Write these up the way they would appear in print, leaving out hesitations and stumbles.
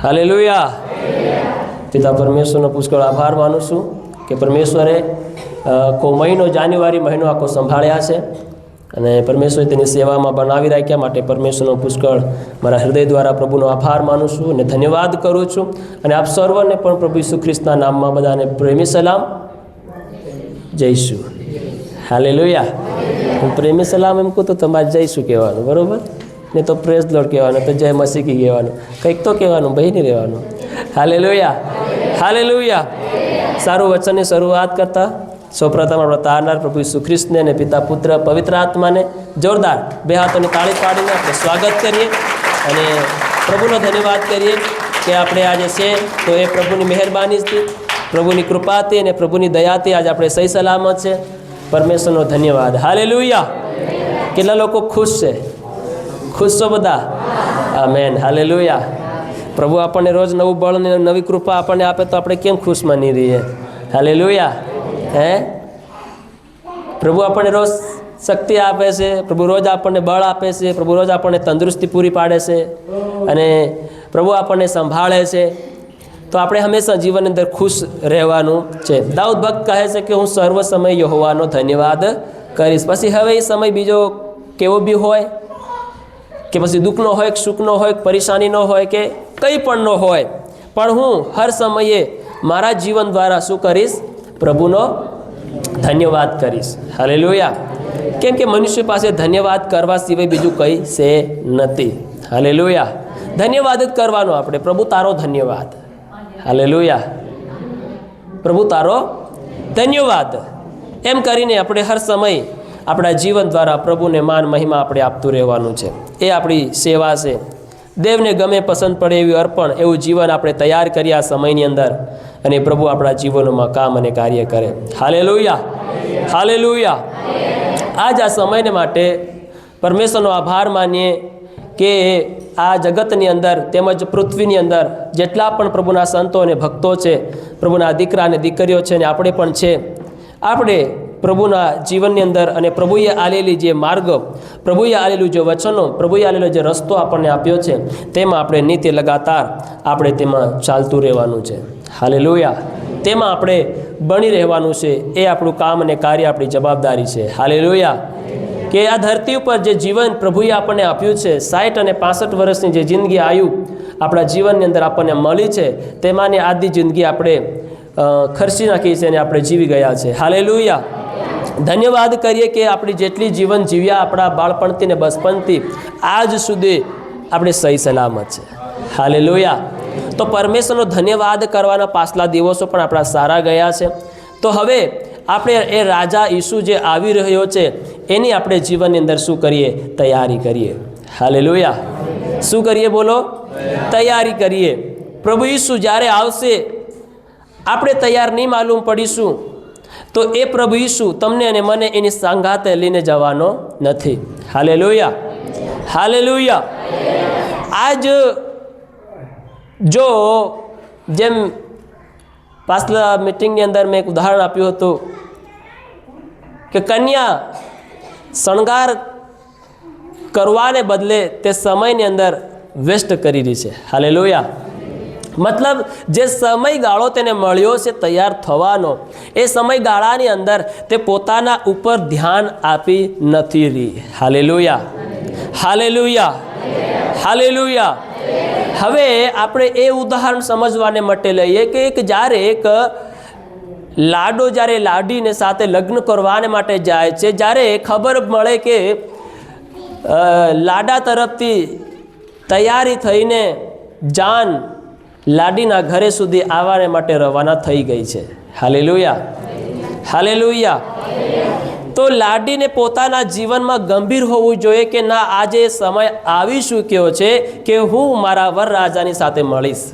Hallelujah. પિતા પરમેશ્વરનો પુષ્કળ આભાર માનું છું કે પરમેશ્વરે કો મહિનો જાન્યુઆરી મહિનો આખો સંભાળ્યા છે અને પરમેશ્વરે તેની સેવામાં બનાવી રાખ્યા માટે પરમેશ્વરનો પુષ્કળ મારા હૃદય દ્વારા પ્રભુનો આભાર માનું છું અને ધન્યવાદ કરું છું. અને આપ સર્વને પણ પ્રભુ ઈસુ ખ્રિસ્તના નામમાં બધાને પ્રેમી સલામ જઈશું. હાલેલુયા. હું પ્રેમી સલામ એમ કહું તો તમારે જઈશું કહેવાનું, બરાબર ને? તો પ્રેઝ લોર્ડ કહેવાનું, તો જય મસીકી કહેવાનું, કંઈક તો કહેવાનું, ભાઈ નહીં રહેવાનું. Hallelujah, hallelujah. સારું વચનની શરૂઆત કરતા સૌપ્રથમ આપણે તારનાર પ્રભુ ઈસુ ખ્રિસ્તને અને પિતા પુત્ર પવિત્ર આત્માને જોરદાર બે હાથોની તાળી પાડીને આપણે સ્વાગત કરીએ અને પ્રભુનો ધન્યવાદ કરીએ કે આપણે આજે છે તો એ પ્રભુની મહેરબાનીથી, પ્રભુની કૃપાથી અને પ્રભુની દયાથી આજે આપણે સહી સલામત છે. પરમેશ્વરનો ધન્યવાદ. હાલેલુયા. કેટલા લોકો ખુશ છે? ખુશ છો બધા? આમેન. હાલેલુયા. પ્રભુ આપણને રોજ નવું બળ અને નવી કૃપા આપણને આપે તો આપણે કેમ ખુશમાં નહીં રહીએ? હાલેલુયા. હે, પ્રભુ આપણને રોજ શક્તિ આપે છે, પ્રભુ રોજ આપણને બળ આપે છે, પ્રભુ રોજ આપણને તંદુરસ્તી પૂરી પાડે છે અને પ્રભુ આપણને સંભાળે છે. તો આપણે હંમેશા જીવનની અંદર ખુશ રહેવાનું છે. દાઉદ ભક્ત કહે છે કે હું સર્વ સમય યહોવાનો ધન્યવાદ કરીશ. પછી હવે એ સમય બીજો કેવો બી હોય કે પછી દુઃખનો હોય, સુખનો હોય, પરેશાનીનો હોય કે કંઈ પણ ન હોય, પણ હું હર સમયે મારા જીવન દ્વારા શું કરીશ? પ્રભુનો ધન્યવાદ કરીશ. હાલેલુયા. કેમ કે મનુષ્ય પાસે ધન્યવાદ કરવા સિવાય બીજું કંઈ છે નથી. હાલેલુયા. ધન્યવાદ જ કરવાનો આપણે. પ્રભુ તારો ધન્યવાદ. હાલેલુયા. પ્રભુ તારો ધન્યવાદ એમ કરીને આપણે હર સમય આપણા જીવન દ્વારા પ્રભુને માન મહિમા આપણે આપતું રહેવાનું છે. એ આપણી સેવા છે. દેવને ગમે, પસંદ પડે એવી અર્પણ, એવું જીવન આપણે તૈયાર કરીએ આ સમયની અંદર અને પ્રભુ આપણા જીવનોમાં કામ અને કાર્ય કરે. Hallelujah, hallelujah. આજ આ સમયને માટે પરમેશ્વરનો આભાર માનીએ કે આ જગતની અંદર તેમજ પૃથ્વીની અંદર જેટલા પણ પ્રભુના સંતો અને ભક્તો છે, પ્રભુના દીકરા અને દીકરીઓ છે અને આપણે પણ છે, આપણે પ્રભુના જીવનની અંદર અને પ્રભુએ આલેલી જે માર્ગ, પ્રભુએ આલેલું જે વચનો, પ્રભુએ આલેલો જે રસ્તો આપણને આપ્યો છે તેમાં આપણે નિત્ય લગાતાર આપણે તેમાં ચાલતું રહેવાનું છે. હાલેલુયા. તેમાં આપણે બની રહેવાનું છે. એ આપણું કામ અને કાર્ય, આપણી જવાબદારી છે. હાલેલુયા. કે આ ધરતી ઉપર જે જીવન પ્રભુએ આપણને આપ્યું છે, 60 અને 65 વર્ષની જે જિંદગી આયુ આપણા જીવનની અંદર આપણને મળી છે, તેમાંની આધી જિંદગી આપણે ખર્ચી નાખી છે અને આપણે જીવી ગયા છે. હાલેલુયા. ધન્યવાદ કરીએ કે આપણી જેટલી જીવન જીવ્યા આપણા બાળપણથી ને બચપનથી આજ સુધી આપણે સહી સલામત છે. હાલેલુયા. તો પરમેશ્વરનો ધન્યવાદ કરવાના પાછલા દિવસો પણ આપણા સારા ગયા છે. તો હવે આપણે એ રાજા ઈસુ જે આવી રહ્યો છે એની આપણે જીવનની અંદર શું કરીએ? તૈયારી કરીએ. હાલેલુયા. શું કરીએ? બોલો. તૈયારી કરીએ. પ્રભુ ઈસુ જ્યારે આવશે આપણે તૈયાર નહીં માલુમ પડીશું તો એ પ્રભુ ઈસુ તમને અને મને એની સંગાતે લઈને જવાનો નથી. Hallelujah, hallelujah. આજ જો જેમ પાછલા મીટિંગની અંદર મેં એક ઉદાહરણ આપ્યું હતું કે કન્યા શણગાર કરવાને બદલે તે સમયની અંદર વેસ્ટ કરી રહી છે. હાલેલુયા. મતલબ જે સમયગાળો તેને મળ્યો છે તૈયાર થવાનો, એ સમયગાળાની અંદર તે પોતાના ઉપર ધ્યાન આપી નથી રહી. Hallelujah, hallelujah, hallelujah. હવે આપણે એ ઉદાહરણ સમજવાને માટે લઈએ કે જ્યારે એક લાડો જ્યારે લાડીને સાથે લગ્ન કરવાને માટે જાય છે, જ્યારે ખબર મળે કે લાડા તરફથી તૈયારી થઈને જાન લાડીના ઘરે સુધી આવવાને માટે રવાના થઈ ગઈ છે. Hallelujah, hallelujah. તો લાડીને પોતાના જીવનમાં ગંભીર હોવું જોઈએ કે ના, આજે સમય આવી ચૂક્યો છે કે હું મારા વરરાજાની સાથે મળીશ.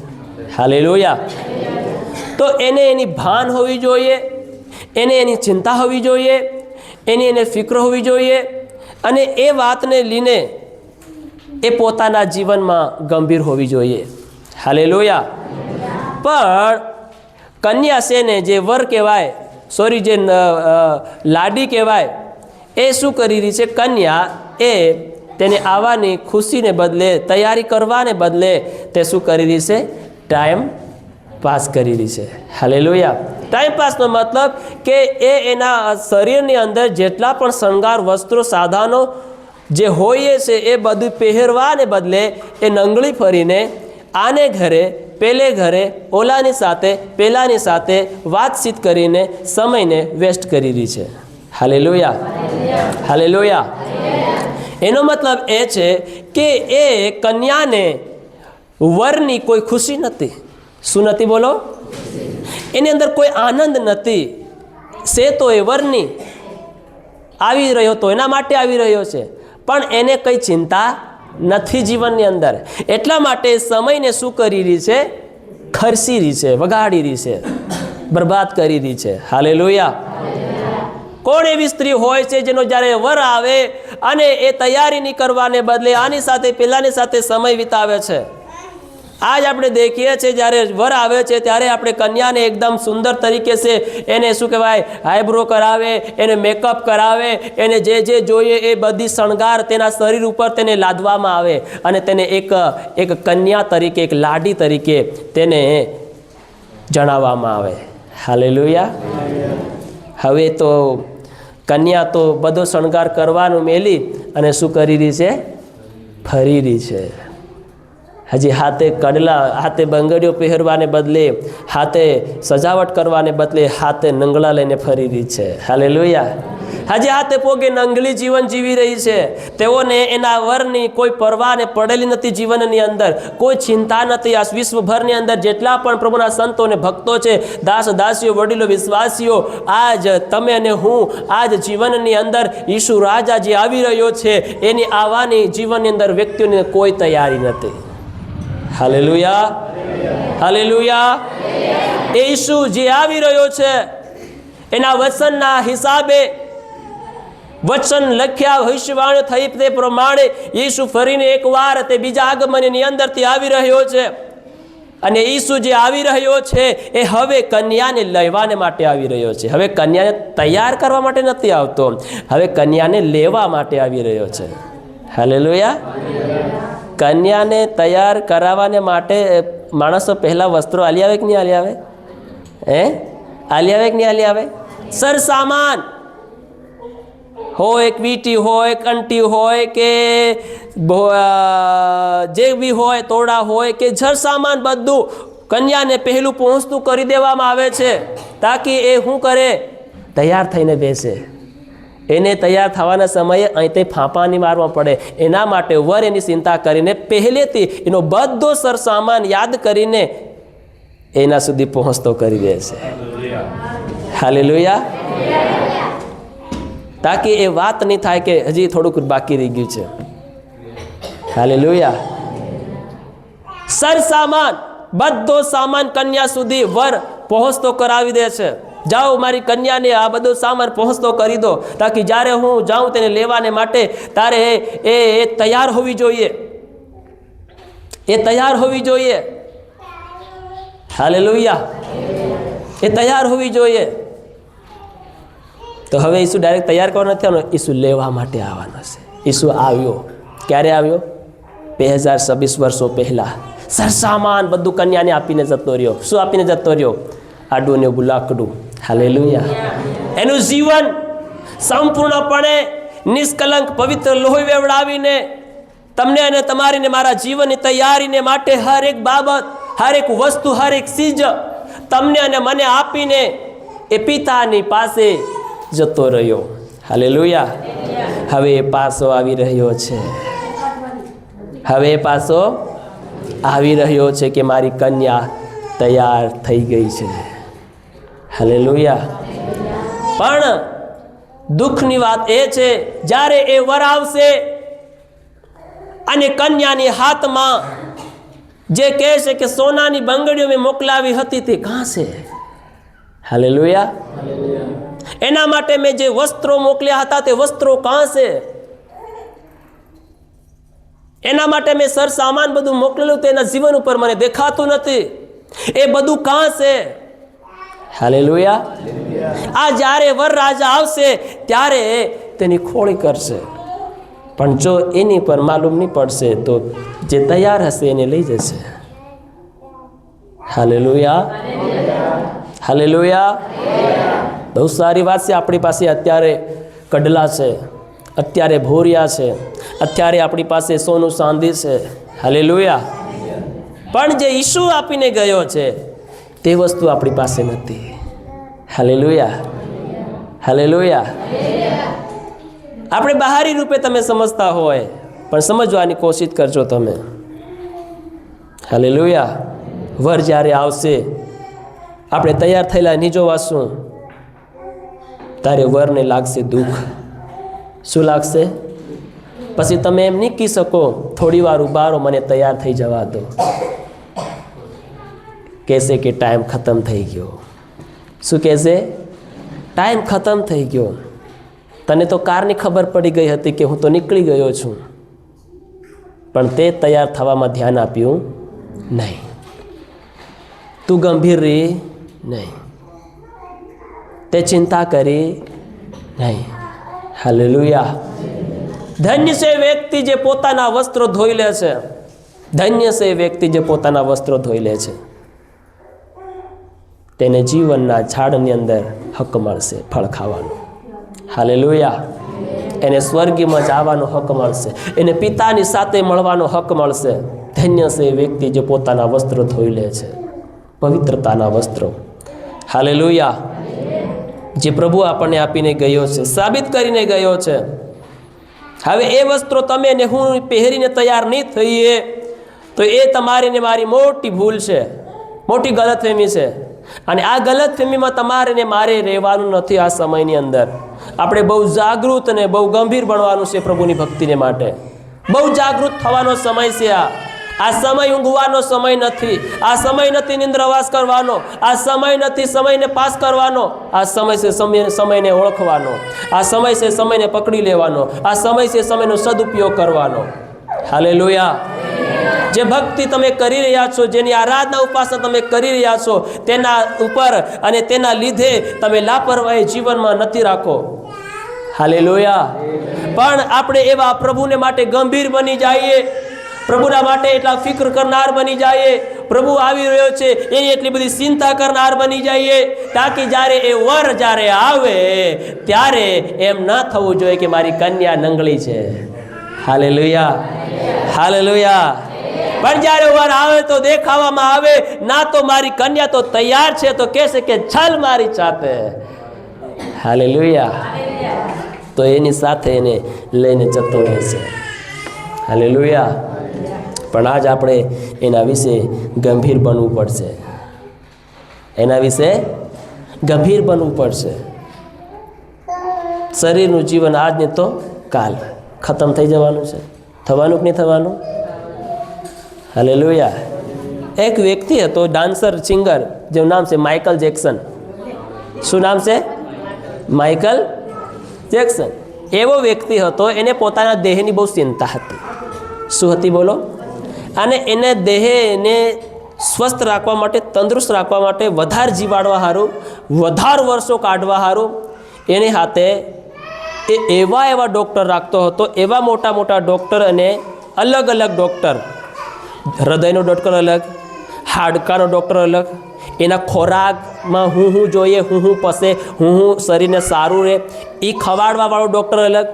હાલેલુયા. તો એને એની ભાન હોવી જોઈએ, એને એની ચિંતા હોવી જોઈએ, એને ફિક્ર હોવી જોઈએ અને એ વાતને લઈને એ પોતાના જીવનમાં ગંભીર હોવી જોઈએ. હાલેલુયા. પણ કન્યા છે ને, જે વર કહેવાય, સોરી જે લાડી કહેવાય, એ શું કરી રહી છે? કન્યા એ તેની આવવાની ખુશીને બદલે, તૈયારી કરવાને બદલે તે શું કરી રહી છે? ટાઈમ પાસ કરી રહી છે. હાલેલુયા. ટાઈમ પાસનો મતલબ કે એના શરીરની અંદર જેટલા પણ શણગાર, વસ્ત્રો, સાધનો જે હોય છે એ બધું પહેરવાને બદલે એ નંગળી ફરીને આને ઘરે, પેલે ઘરે, ઓલાની સાથે, પેલાની સાથે વાતચીત કરીને સમયને વેસ્ટ કરી રહી છે. હાલેલુયા. હાલેલુયા. એનો મતલબ એ છે કે એ કન્યાને વરની કોઈ ખુશી નથી. શું નથી? બોલો. એની અંદર કોઈ આનંદ નથી. છે તો એ વરની આવી રહ્યો, તો એના માટે આવી રહ્યો છે, પણ એને કંઈ ચિંતા નથી જીવનની અંદર. એટલા માટે સમયને શું કરી રહી છે? ખર્ચી રહી છે, વગાડી રહી છે, બરબાદ કરી રહી છે. હાલેલુયા. કોણ એવી સ્ત્રી હોય છે જેનો જ્યારે વર આવે અને એ તૈયારી નહીં કરવાને બદલે આની સાથે, પેલાની સાથે સમય વિતાવે છે? આજ આપણે દેખીએ છીએ જ્યારે વર આવે છે ત્યારે આપણે કન્યાને એકદમ સુંદર તરીકે છે એને શું કહેવાય, આઈબ્રો કરાવે, એને મેકઅપ કરાવે, એને જે જે જોઈએ એ બધી શણગાર તેના શરીર ઉપર તેને લાદવામાં આવે અને તેને એક કન્યા તરીકે, એક લાડી તરીકે તેને જણાવવામાં આવે. હાલેલુયા. હવે તો કન્યા તો બધો શણગાર કરવાનું મેલી અને શું કરી રહી છે? ફરી રહી છે. હજી હાથે કડલા, હાથે બંગડીઓ પહેરવાને બદલે, હાથે સજાવટ કરવાને બદલે હાથે નંગળા લઈને ફરી રહી છે. હાલેલુયા. હજી હાથે પોગે નંગલી જીવન જીવી રહી છે. તેઓને એના વરની કોઈ પરવાને પડેલી નથી. જીવનની અંદર કોઈ ચિંતા નથી. આ વિશ્વભરની અંદર જેટલા પણ પ્રભુના સંતો અને ભક્તો છે, દાસ દાસીઓ, વડીલો, વિશ્વાસીઓ, આજ તમે અને હું, આજ જીવનની અંદર ઈસુ રાજા જે આવી રહ્યો છે એની આવવાની જીવનની અંદર વ્યક્તિઓની કોઈ તૈયારી નથી. હાલેલુયા. હાલેલુયા. એ ઈસુ જે આવી રહ્યો છે એના વચનના હિસાબે, વચન લખ્યા, ભવિષ્યવાણી થઈ તે પ્રમાણે ઈસુ ફરીને એકવાર તે બીજા આગમનની અંદરથી આવી રહ્યો છે. અને ઈસુ જે આવી રહ્યો છે એ હવે કન્યાને લેવાને માટે આવી રહ્યો છે. હવે કન્યાને તૈયાર કરવા માટે નથી આવતો, હવે કન્યાને લેવા માટે આવી રહ્યો છે. હાલેલુયા. કન્યાને તૈયાર કરાવવાને માટે માણસો પહેલાં વસ્ત્રો આલી આવે કે નહીં આલી આવે? આલી આવે કે નહીં આલી આવે? સરસામાન હોય, વીટી હોય, કંટી હોય કે જે બી હોય, તોડા હોય કે જર સામાન બધું કન્યાને પહેલું પહોંચતું કરી દેવામાં આવે છે તાકી એ શું કરે? તૈયાર થઈને બેસે. એને તૈયાર થવાના સમયે અહીંથી ફાંપા નહીં મારવા પડે. એના માટે વર એની ચિંતા કરીને પહેલેથી એનો બધો સરસામાન યાદ કરીને એના સુધી પહોંચતો કરી દે છે. હાલેલુયા. તાકી એ વાત નહીં થાય કે હજી થોડુંક બાકી રહી ગયું છે. હાલેલુયા. સરસામાન, બધો સામાન કન્યા સુધી વર પહોંચતો કરાવી દે છે. જાઓ મારી કન્યાને આ બધો સામાન પહોંચતો કરી દો તાકી જ્યારે હું જાઉં તેને લેવાને માટે તારે એ તૈયાર હોવી જોઈએ. એ તૈયાર હોવી જોઈએ. હાલેલુયા. એ તૈયાર હોવી જોઈએ. તો હવે ઈસુ ડાયરેક્ટ તૈયાર કરવાનો નથી આવવાનો, ઈસુ લેવા માટે આવવાનો છે. ઈસુ આવ્યો. ક્યારે આવ્યો? 2026 વર્ષો પહેલાં. સરસામાન બધું કન્યાને આપીને જતો રહ્યો. શું આપીને જતો રહ્યો? આડું ને બુલાકડું. હાલેલુયા. એનું જીવન સંપૂર્ણપણે નિષ્કલંક પવિત્ર લોહી વેવડાવીને તમને અને તમારીને મારા જીવનની તૈયારીને માટે હર એક બાબત, હર એક વસ્તુ, હર એક ચીજ તમને અને મને આપીને એ પિતાની પાસે જતો રહ્યો. હાલેલુયા. હવે એ પાછો આવી રહ્યો છે. હવે એ પાછો આવી રહ્યો છે કે મારી કન્યા તૈયાર થઈ ગઈ છે. હાલેલુયા. પણ દુઃખની વાત એ છે જ્યારે એ વર આવશે અને કન્યાની હાથમાં જે કહે છે કે સોનાની બંગડીઓ મેં મોકલાવી હતી તે કાં છે? હાલેલુયા. એના માટે મેં જે વસ્ત્રો મોકલ્યા હતા તે વસ્ત્રો કાં છે? એના માટે મેં સરસામાન બધું મોકલેલું તેના જીવન ઉપર મને દેખાતું નથી. એ બધું કાં છે? હાલેલુયા. આ જ્યારે વર રાજા આવશે ત્યારે તેની ખોળી કરશે. પણ જો એની પર માલુમ નહીં પડશે તો જે તૈયાર હશે એને લઈ જશે. Hallelujah, hallelujah. બહુ સારી વાત છે. આપણી પાસે અત્યારે કડલા છે, અત્યારે ભોરિયા છે, અત્યારે આપણી પાસે સોનું ચાંદી છે. હાલેલુયા. પણ જે ઈસુ આપીને ગયો છે તે વસ્તુ આપણી પાસે નથી. Hallelujah, hallelujah. આપણે બહારી રૂપે તમે સમજતા હોય પણ સમજવાની કોશિશ કરજો તમે. હાલેલુયા. વર જ્યારે આવશે આપણે તૈયાર થયેલા નહીં જોવાશું ત્યારે વરને લાગશે દુઃખ. શું લાગશે? પછી તમે એમ નહીં કહી શકો થોડી વાર ઉભા રહો, મને તૈયાર થઈ જવા દો. કહેશે કે ટાઈમ ખતમ થઈ ગયો. શું કહેશે? ટાઈમ ખતમ થઈ ગયો. તને તો કારની ખબર પડી ગઈ હતી કે હું તો નીકળી ગયો છું, પણ તે તૈયાર થવામાં ધ્યાન આપ્યું નહીં. તું ગંભીર રહી નહીં, તે ચિંતા કરી નહીં. હાલેલુયા. ધન્ય છે વ્યક્તિ જે પોતાના વસ્ત્રો ધોઈ લે છે. ધન્ય છે વ્યક્તિ જે પોતાના વસ્ત્રો ધોઈ લે છે. તેને જીવનના ઝાડની અંદર હક મળશે ફળ ખાવાનું. હાલેલુયા. એને સ્વર્ગમાં જવાનો હક મળશે, એને પિતાની સાથે મળવાનો હક મળશે. ધન્ય છે વ્યક્તિ જે પોતાના વસ્ત્રો ધોઈ લે છે, પવિત્રતાના વસ્ત્રો. હાલેલુયા. જે પ્રભુ આપણને આપીને ગયો છે, સાબિત કરીને ગયો છે. હવે એ વસ્ત્રો તમે ને હું પહેરીને તૈયાર નહીં થઈએ તો એ તમારી ને મારી મોટી ભૂલ છે, મોટી ગલતફહેમી છે. અને આ ગલતફહેમીમાં તમારે ને મારે રહેવાનું નથી. આ સમયની અંદર આપણે બહુ જાગૃત અને બહુ ગંભીર બનવાનું છે પ્રભુની ભક્તિને માટે. બહુ જાગૃત થવાનો સમય છે. આ સમય ઊંઘવાનો સમય નથી. આ સમય નથી નિંદ્રાવાસ કરવાનો. આ સમય નથી સમયને પાસ કરવાનો. આ સમય છે સમયને ઓળખવાનો. આ સમય છે સમયને પકડી લેવાનો. આ સમય છે સમયનો સદુપયોગ કરવાનો. હાલેલુયા. જે ભક્તિ તમે કરી રહ્યા છો, જેની આરાધના ઉપાસના તમે કરી રહ્યા છો, તેના ઉપર અને તેના લીધે તમે લાપરવાહી જીવનમાં નથી રાખો. હાલેલુયા. પણ આપણે એવા પ્રભુને માટે ગંભીર બની જઈએ, પ્રભુના માટે એટલા ફિક્ર કરનાર બની જઈએ, પ્રભુ આવી રહ્યો છે એની એટલી બધી ચિંતા કરનાર બની જઈએ, તાકી જ્યારે એ વર જ્યારે આવે ત્યારે એમ ન થવું જોઈએ કે મારી કન્યા નંગળી છે. Hallelujah, hallelujah. પણ જ્યારે વર આવે તો દેખાવામાં આવે ના, તો મારી કન્યા તો તૈયાર છે, તો કહેશે કે ચાલ મારી સાથે. હાલેલુયા. તો એની સાથે એને લઈને જતો રહેશે. હાલેલુયા. પણ આજ આપણે એના વિશે ગંભીર બનવું પડશે. એના વિશે ગંભીર બનવું પડશે. શરીરનું જીવન આજ ને તો કાલ ખતમ થઈ જવાનું છે. થવાનું કે નહીં થવાનું? હાલેલુયા. એક વ્યક્તિ હતો, ડાન્સર સિંગર, જેનું નામ છે માઇકલ જેક્સન. શું નામ છે? Michael Jackson. એવો વ્યક્તિ હતો, એને પોતાના દેહની બહુ ચિંતા હતી. શું હતી બોલો? અને એને દેહને સ્વસ્થ રાખવા માટે, તંદુરસ્ત રાખવા માટે, વધારે જીવાડવા સારું, વધારે વર્ષો કાઢવા સારું એની હાથે એ એવા ડૉક્ટર રાખતો હતો, એવા મોટા મોટા ડૉક્ટર અને અલગ અલગ ડૉક્ટર. હૃદયનો ડૉક્ટર અલગ, હાડકાનો ડૉક્ટર અલગ, એના ખોરાકમાં હું જોઈએ, હું પસે, હું શરીરને સારું રહે એ ખવાડવાવાળો ડૉક્ટર અલગ,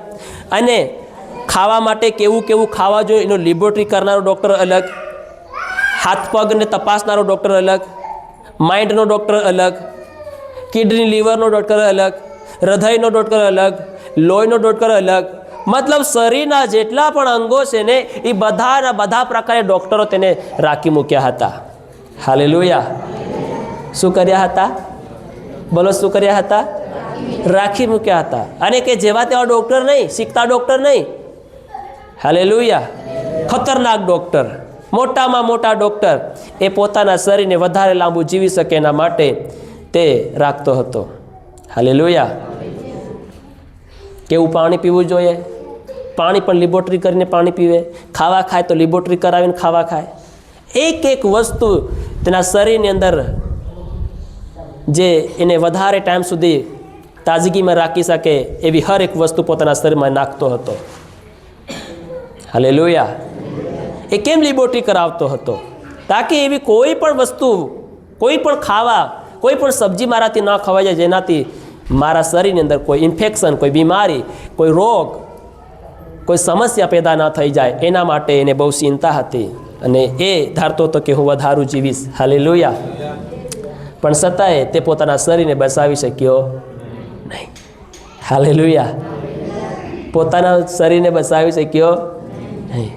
અને ખાવા માટે કેવું કેવું ખાવા જોઈએ એનો લેબોરેટરી કરનારો ડૉક્ટર અલગ, હાથ પગને તપાસનારો ડૉક્ટર અલગ, માઇન્ડનો ડૉક્ટર અલગ, કિડની લીવરનો ડૉક્ટર અલગ, હૃદયનો ડૉક્ટર અલગ, લોહીનો ડૉક્ટર અલગ. મતલબ શરીરના જેટલા પણ અંગો છે ને એ બધા પ્રકારે ડૉક્ટરો તેને રાખી મૂક્યા હતા. હાલેલુયા. શું કર્યા હતા બોલો? શું કર્યા હતા? રાખી મૂક્યા હતા. અને કે જેવા તેવા ડૉક્ટર નહીં, શીખતા ડૉક્ટર નહીં. હાલેલુયા. ખતરનાક ડૉક્ટર, મોટામાં મોટા ડૉક્ટર એ પોતાના શરીરને વધારે લાંબુ જીવી શકે એના માટે તે રાખતો હતો. હાલેલુયા. કેવું પાણી પીવું જોઈએ? પાણી પણ લેબોરેટરી કરીને પાણી પીવે. ખાવા ખાય તો લેબોરેટરી કરાવીને ખાવા ખાય. એક એક વસ્તુ તેના શરીરની અંદર જે એને વધારે ટાઈમ સુધી તાજગીમાં રાખી શકે એવી હર એક વસ્તુ પોતાના શરીરમાં નાખતો હતો. હાલેલુયા. એ કેમ લિબોર્ટી કરાવતો હતો? તાકી એવી કોઈ પણ વસ્તુ, કોઈ પણ ખાવા, કોઈ પણ સબ્જી મારાથી ન ખવાઈ જાય જેનાથી મારા શરીરની અંદર કોઈ ઇન્ફેક્શન, કોઈ બીમારી, કોઈ રોગ, કોઈ સમસ્યા પેદા ન થઈ જાય, એના માટે એને બહુ ચિંતા હતી. અને એ ધારતો હતો કે હું વધારું જીવીશ. હાલેલુયા. પણ છતાંય તે પોતાના શરીરને બચાવી શક્યો નહીં. હાલેલુયા. પોતાના શરીરને બચાવી શક્યો નહીં.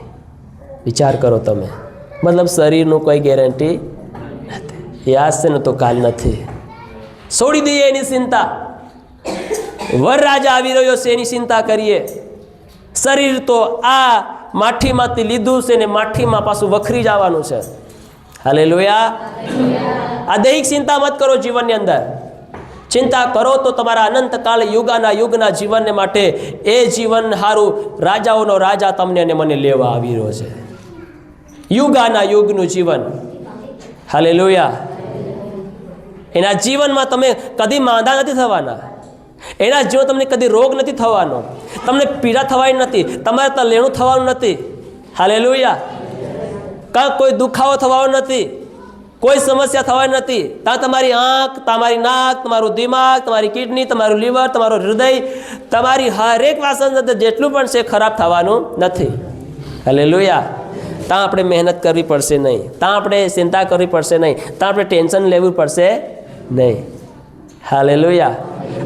વિચાર કરો તમે, મતલબ શરીરનું કોઈ ગેરંટી નથી. એ આજ છે ને તો કાલ નથી. છોડી દઈએ એની ચિંતા. વર રાજા આવી રહ્યો છે એની ચિંતા કરીએ. શરીર તો આ માઠીમાંથી લીધું છે ને માઠીમાં પાછું વખરી જવાનું છે. હાલેલુયા. આ દૈહિક ચિંતા મત કરો જીવનની અંદર. ચિંતા કરો તો તમારા અનંતકાળ યુગના જીવનને માટે એ જીવન સારું રાજાઓનો રાજા તમને અને મને લેવા આવી રહ્યો છે. યુગનું જીવન. હાલેલુયા. એના જીવનમાં તમે કદી માંદા નથી થવાના. એના જીવન તમને કદી રોગ નથી થવાનો. તમને પીડા થવાની નથી. તમારે ત્યાં લેણું થવાનું નથી. હાલેલુયા. કાંક કોઈ દુખાવો થવાનો નથી. કોઈ સમસ્યા થવાની નથી. ત્યાં તમારી આંખ, તમારી નાક, તમારું દિમાગ, તમારી કિડની, તમારું લીવર, તમારું હૃદય, તમારી હરેક વાસણ જેટલું પણ છે ખરાબ થવાનું નથી. હાલેલુયા. ત્યાં આપણે મહેનત કરવી પડશે નહીં. ત્યાં આપણે ચિંતા કરવી પડશે નહીં. ત્યાં આપણે ટેન્શન લેવું પડશે નહીં. હાલેલુયા.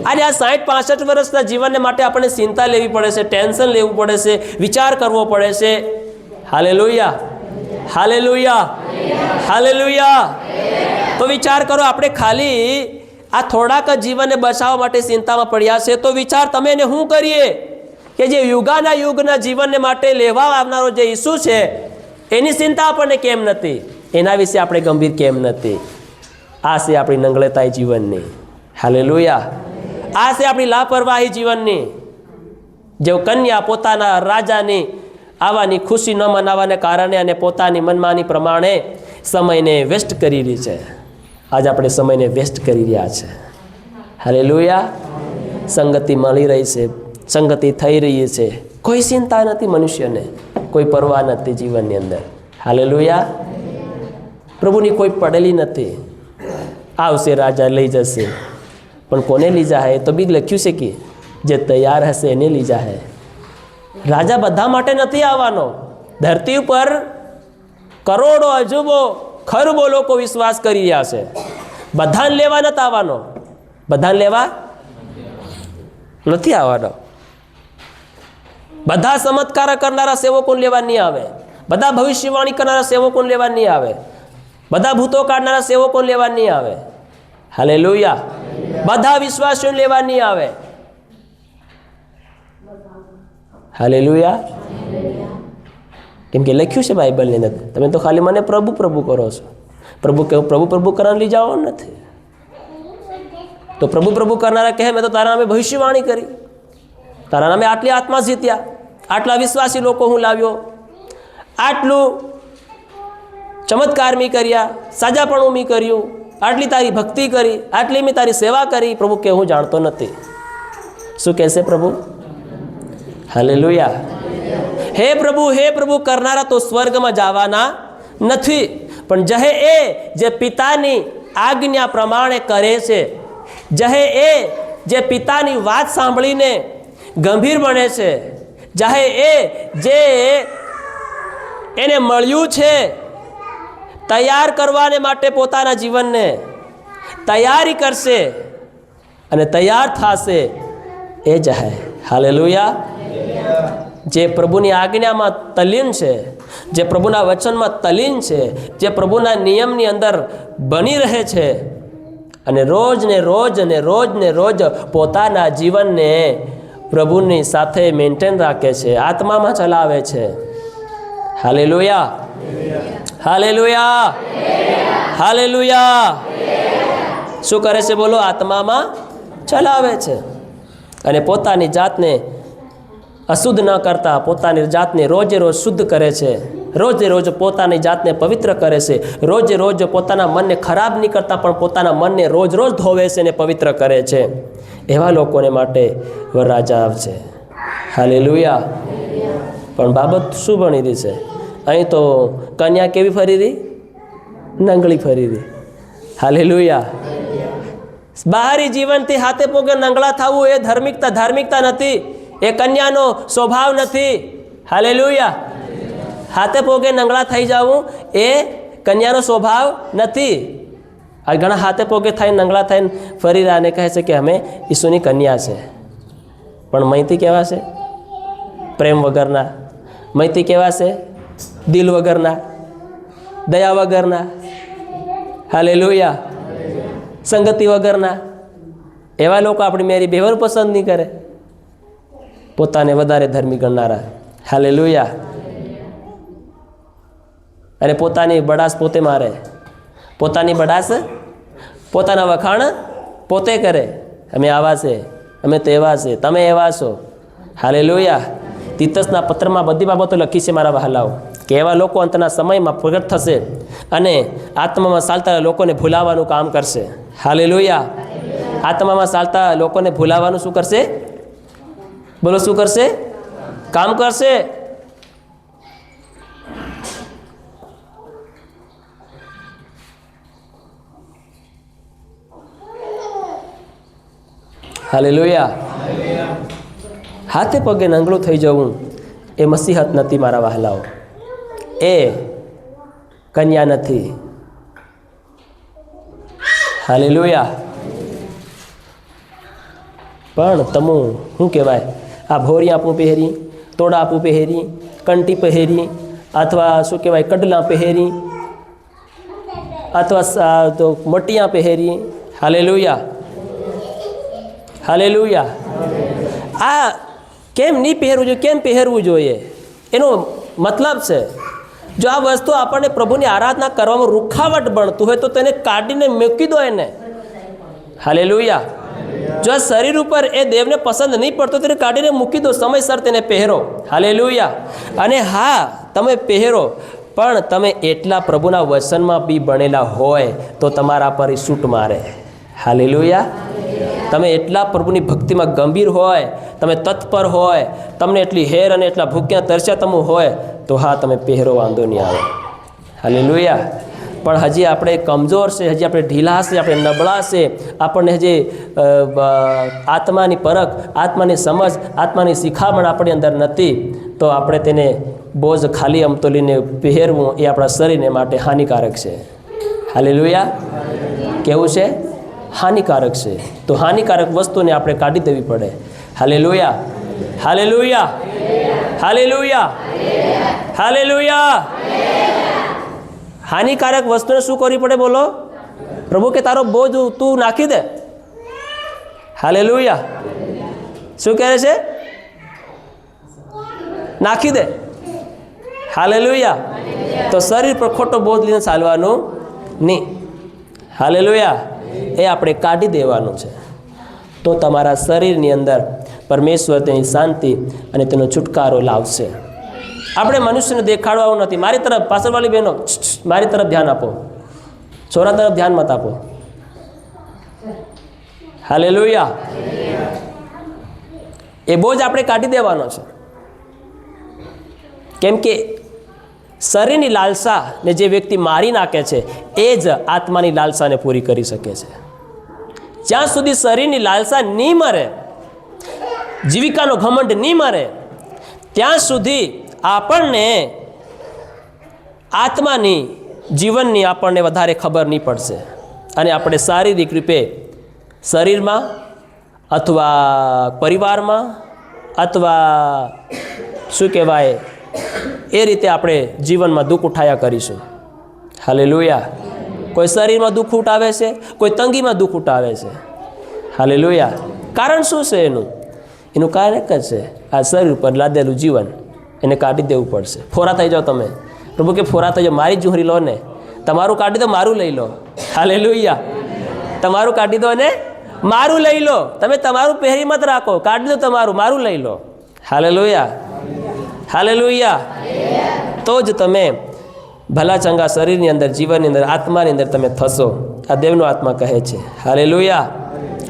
આજે આ 60-65 વર્ષના જીવનને માટે આપણે ચિંતા લેવી પડે છે, ટેન્શન લેવું પડે છે, વિચાર કરવો પડે છે. હાલેલુયા. હાલેલુયા. હાલેલુયા. તો વિચાર કરો, આપણે ખાલી આ થોડાક જીવનને બચાવવા માટે ચિંતામાં પડ્યા છે, તો વિચાર તમે ને હું કરીએ કે જે યુગના જીવનને માટે લેવા આવનારો જે ઈસુ છે એની ચિંતા આપણને કેમ નથી? એના વિશે આપણે ગંભીર કેમ નથી? આ છે આપણી નંગળતાઈ જીવનની. હાલેલુયા. આ છે આપણી લાપરવાહી જીવનની. જે કન્યા પોતાના રાજાની આવવાની ખુશી ન મનાવવાને કારણે અને પોતાની મનમાની પ્રમાણે સમયને વેસ્ટ કરી રહી છે. આજે આપણે સમયને વેસ્ટ કરી રહ્યા છે. હાલેલુયા. સંગતિ મળી રહી છે, સંગતિ થઈ રહી છે, કોઈ ચિંતા નથી મનુષ્યને, કોઈ પરવા નથી જીવનની અંદર. હાલેલુયા. પ્રભુની કોઈ પડેલી નથી. આવશે રાજા લઈ જશે, પણ કોને લઈ જાય? તો બી લખ્યું છે કે જે તૈયાર હશે એને લઈ જાય. રાજા બધા માટે નથી આવવાનો. ધરતી ઉપર કરોડો અજુબો ખરબો લોકો વિશ્વાસ કરી રહ્યા છે. બધાને લેવા નથી આવવાનો. બધાને લેવા નથી આવવાનો. બધા ચમત્કાર કરનારા સેવકોને લેવા નહીં આવે. બધા ભવિષ્યવાણી કરનારા સેવકોને લેવા નહીં આવે. બધા ભૂતો કાઢનારા સેવકોને લેવા નહીં આવે. હાલેલુયા. બધા વિશ્વાસીઓને લેવા નહીં આવે. હાલેલુયા. કેમ કે લખ્યું છે બાઇબલની અંદર, તમે તો ખાલી મને પ્રભુ પ્રભુ કરો છો. પ્રભુ કે પ્રભુ પ્રભુ કરવાને લઈ જવાનું નથી. તો પ્રભુ પ્રભુ કરનારા કહે મેં તો તારા નામે ભવિષ્યવાણી કરી, તારા નામે આટલી આત્મા જીત્યા, આટલા વિશ્વાસી લોકો હું લાવ્યો, આટલું ચમત્કાર મેં કર્યા, સાજાપણું મેં કર્યું, આટલી તારી ભક્તિ કરી, આટલી મેં તારી સેવા કરી. પ્રભુ કે હું જાણતો નથી. શું કહેશે પ્રભુ? હાલેલુયા. હે પ્રભુ કરનારા તો સ્વર્ગમાં જવાના નથી, પણ જે પિતાની આજ્ઞા પ્રમાણે કરે છે, જે પિતાની વાત સાંભળીને ગંભીર બને છે, જે એને મળ્યું છે તૈયાર કરવાને માટે પોતાના જીવનને તૈયારી કરશે અને તૈયાર થશે, એ જાય. હાલેલુયા. જે પ્રભુની આજ્ઞામાં તલ્લીન છે, જે પ્રભુના વચનમાં તલ્લીન છે, જે પ્રભુના નિયમની અંદર બની રહે છે અને રોજ ને રોજ પોતાના જીવનને પ્રભુની સાથે મેન્ટેન રાખે છે, આત્મામાં ચલાવે છે. હાલેલુયા. હાલેલુયા. હાલેલુયા. શું કરે છે બોલો? આત્મામાં ચલાવે છે અને પોતાની જાતને અશુદ્ધ ન કરતા પોતાની જાતને રોજે રોજ શુદ્ધ કરે છે. રોજ પોતાની જાતને પવિત્ર કરે છે. રોજ પોતાના મનને ખરાબ નહીં કરતા, પણ પોતાના મનને રોજ ધોવે છે અને પવિત્ર કરે છે. એવા લોકોને માટે વરરાજા આવશે. હાલેલુયા. પણ બાબત શું બની રહી છે? અહીં તો કન્યા કેવી ફરી રહી? નંગળી ફરી રહી. હાલેલુયા. બહારી જીવનથી હાથે પગે નંગળા થવું એ ધાર્મિકતા નથી. એ કન્યાનો સ્વભાવ નથી. હાલેલુયા. હાથે પગે નંગળા થઈ જવું એ કન્યાનો સ્વભાવ નથી. આ ઘણા હાથે પગે થઈને નંગળા થઈને ફરી રહ્યા અને કહે છે કે અમે ઈસુની કન્યા છે, પણ મૈથી કેવા છે? પ્રેમ વગરના. મૈથી કેવા છે? દિલ વગરના, દયા વગરના. હાલેલુયા. સંગતિ વગરના. એવા લોકો આપણી મેરી બેવાનું પસંદ નહીં કરે, પોતાને વધારે ધર્મી ગણનારા. હાલેલુયા. અને પોતાની બડાસ પોતે મારે, પોતાની બડાસ પોતાના વખાણ પોતે કરે. અમે આવા છે, અમે તેવા છે, તમે એવા છો. હાલેલુયા. તીતસના પત્રમાં બધી બાબતો લખી છે મારા વહાલાઓ, કે એવા લોકો અંતના સમયમાં પ્રગટ થશે અને આત્મામાં ચાલતા લોકોને ભૂલાવાનું કામ કરશે. હાલેલુયા. આત્મામાં ચાલતા લોકોને ભૂલાવાનું શું કરશે? બોલો, શું કરશે? કામ કરશે. હાલેલુયા. હાથે પગે નંગળું થઈ જવું એ મસીહત નથી મારા વહાલાઓ, એ કન્યા નથી. હાલેલુયા. પણ તમુ શું કહેવાય, આ ભોરી આપું પહેરી, તોડા આપું પહેરી, કંટી પહેરી, અથવા શું કહેવાય કડલા પહેરી, અથવા તો મટિયા પહેરી. હાલેલુયા. હાલેલુયા. આ કેમ નહીં પહેરવું જોઈએ? કેમ પહેરવું જોઈએ એનો મતલબ છે, જો આ વસ્તુ આપણને પ્રભુની આરાધના કરવામાં રૂખાવટ બનતું હોય તો તેને કાઢીને મૂકી દો એને. હાલેલુયા. જો આ શરીર ઉપર એ દેવને પસંદ નહીં પડતો તેને કાઢીને મૂકી દો, સમયસર તેને પહેરો. હાલેલુયા. અને હા, તમે પહેરો, પણ તમે એટલા પ્રભુના વચનમાં બી બનેલા હોય તો તમારા પર એ સૂટ મારે. હાલેલુયા. તમે એટલા પ્રભુની ભક્તિમાં ગંભીર હોય, તમે તત્પર હોય, તમને એટલી હેર અને એટલા ભૂખ્યા તરસ્યા તમે હોય તો હા, તમે પહેરો, વાંધો નહીં આવે. હાલેલુયા. પણ હજી આપણે કમજોર છે, હજી આપણે ઢીલા છે, આપણે નબળા છે, આપણને હજી આત્માની પરખ, આત્માની સમજ, આત્માની શિખામણ આપણી અંદર નથી, તો આપણે તેને બોજ ખાલી અમતોલીને પહેરવું એ આપણા શરીરને માટે હાનિકારક છે. હાલેલુયા. કેવું છે? હાનિકારક છે. તો હાનિકારક વસ્તુને આપણે કાઢી દેવી પડે. હાલેલુયા. હાલેલુયા. હાલેલુયા. હાલેલુયા. હાનિકારક વસ્તુને શું કરવી પડે? બોલો. પ્રભુ કે તારો બોજ તું નાખી દે. હાલેલુયા. શું કહે છે? નાખી દે. હાલેલુયા. તો શરીર પર ખોટો બોજ લઈને ચાલવાનું નહીં. હાલેલુયા. એ આપણે કાઢી દેવાનું છે, તો તમારા શરીરની અંદર પરમેશ્વર તેની શાંતિ અને તેનો છુટકારો લાવશે. આપણે મનુષ્યને દેખાડવાનું નથી. મારી તરફ, પાછળવાળી બહેનો, મારી તરફ ધ્યાન આપો, છોરા તરફ ધ્યાન મત આપો. હાલેલુયા. એ બોજ આપણે કાઢી દેવાનો છે, કેમ કે શરીરની લાલસાને જે વ્યક્તિ મારી નાખે છે એ જ આત્માની લાલસાને પૂરી કરી શકે છે. જ્યાં સુધી શરીરની લાલસા નહીં મરે, જીવિકાનો ઘમંડ નહીં મરે, ત્યાં સુધી આપણને આત્માની જીવનની આપણને વધારે ખબર નહીં પડશે અને આપણે શારીરિક રૂપે શરીરમાં અથવા પરિવારમાં અથવા શું કહેવાય એ રીતે આપણે જીવનમાં દુઃખ ઉઠાયા કરીશું. હાલેલુયા. કોઈ શરીરમાં દુઃખ ઉઠાવે છે, કોઈ તંગીમાં દુઃખ ઉઠાવે છે. હાલેલુયા. કારણ શું છે એનું કારણ એક જ છે, આ શરીર ઉપર લાદેલું જીવન એને કાઢી દેવું પડશે. ફોરા થઈ જાઓ તમે. પ્રભુ કે ફોરા થઈ જાઓ, મારી જુહરી લો ને, તમારું કાઢી દો, મારું લઈ લો. હાલેલુયા. તમારું કાઢી દો ને મારું લઈ લો. તમે તમારું પહેરી મત રાખો, કાઢી દો તમારું, મારું લઈ લો. હાલેલુયા. હાલેલુયા. તો જ તમે ભલા ચંગા શરીરની અંદર, જીવનની અંદર, આત્માની અંદર તમે થશો. આ દેવનો આત્મા કહે છે. હાલેલુયા.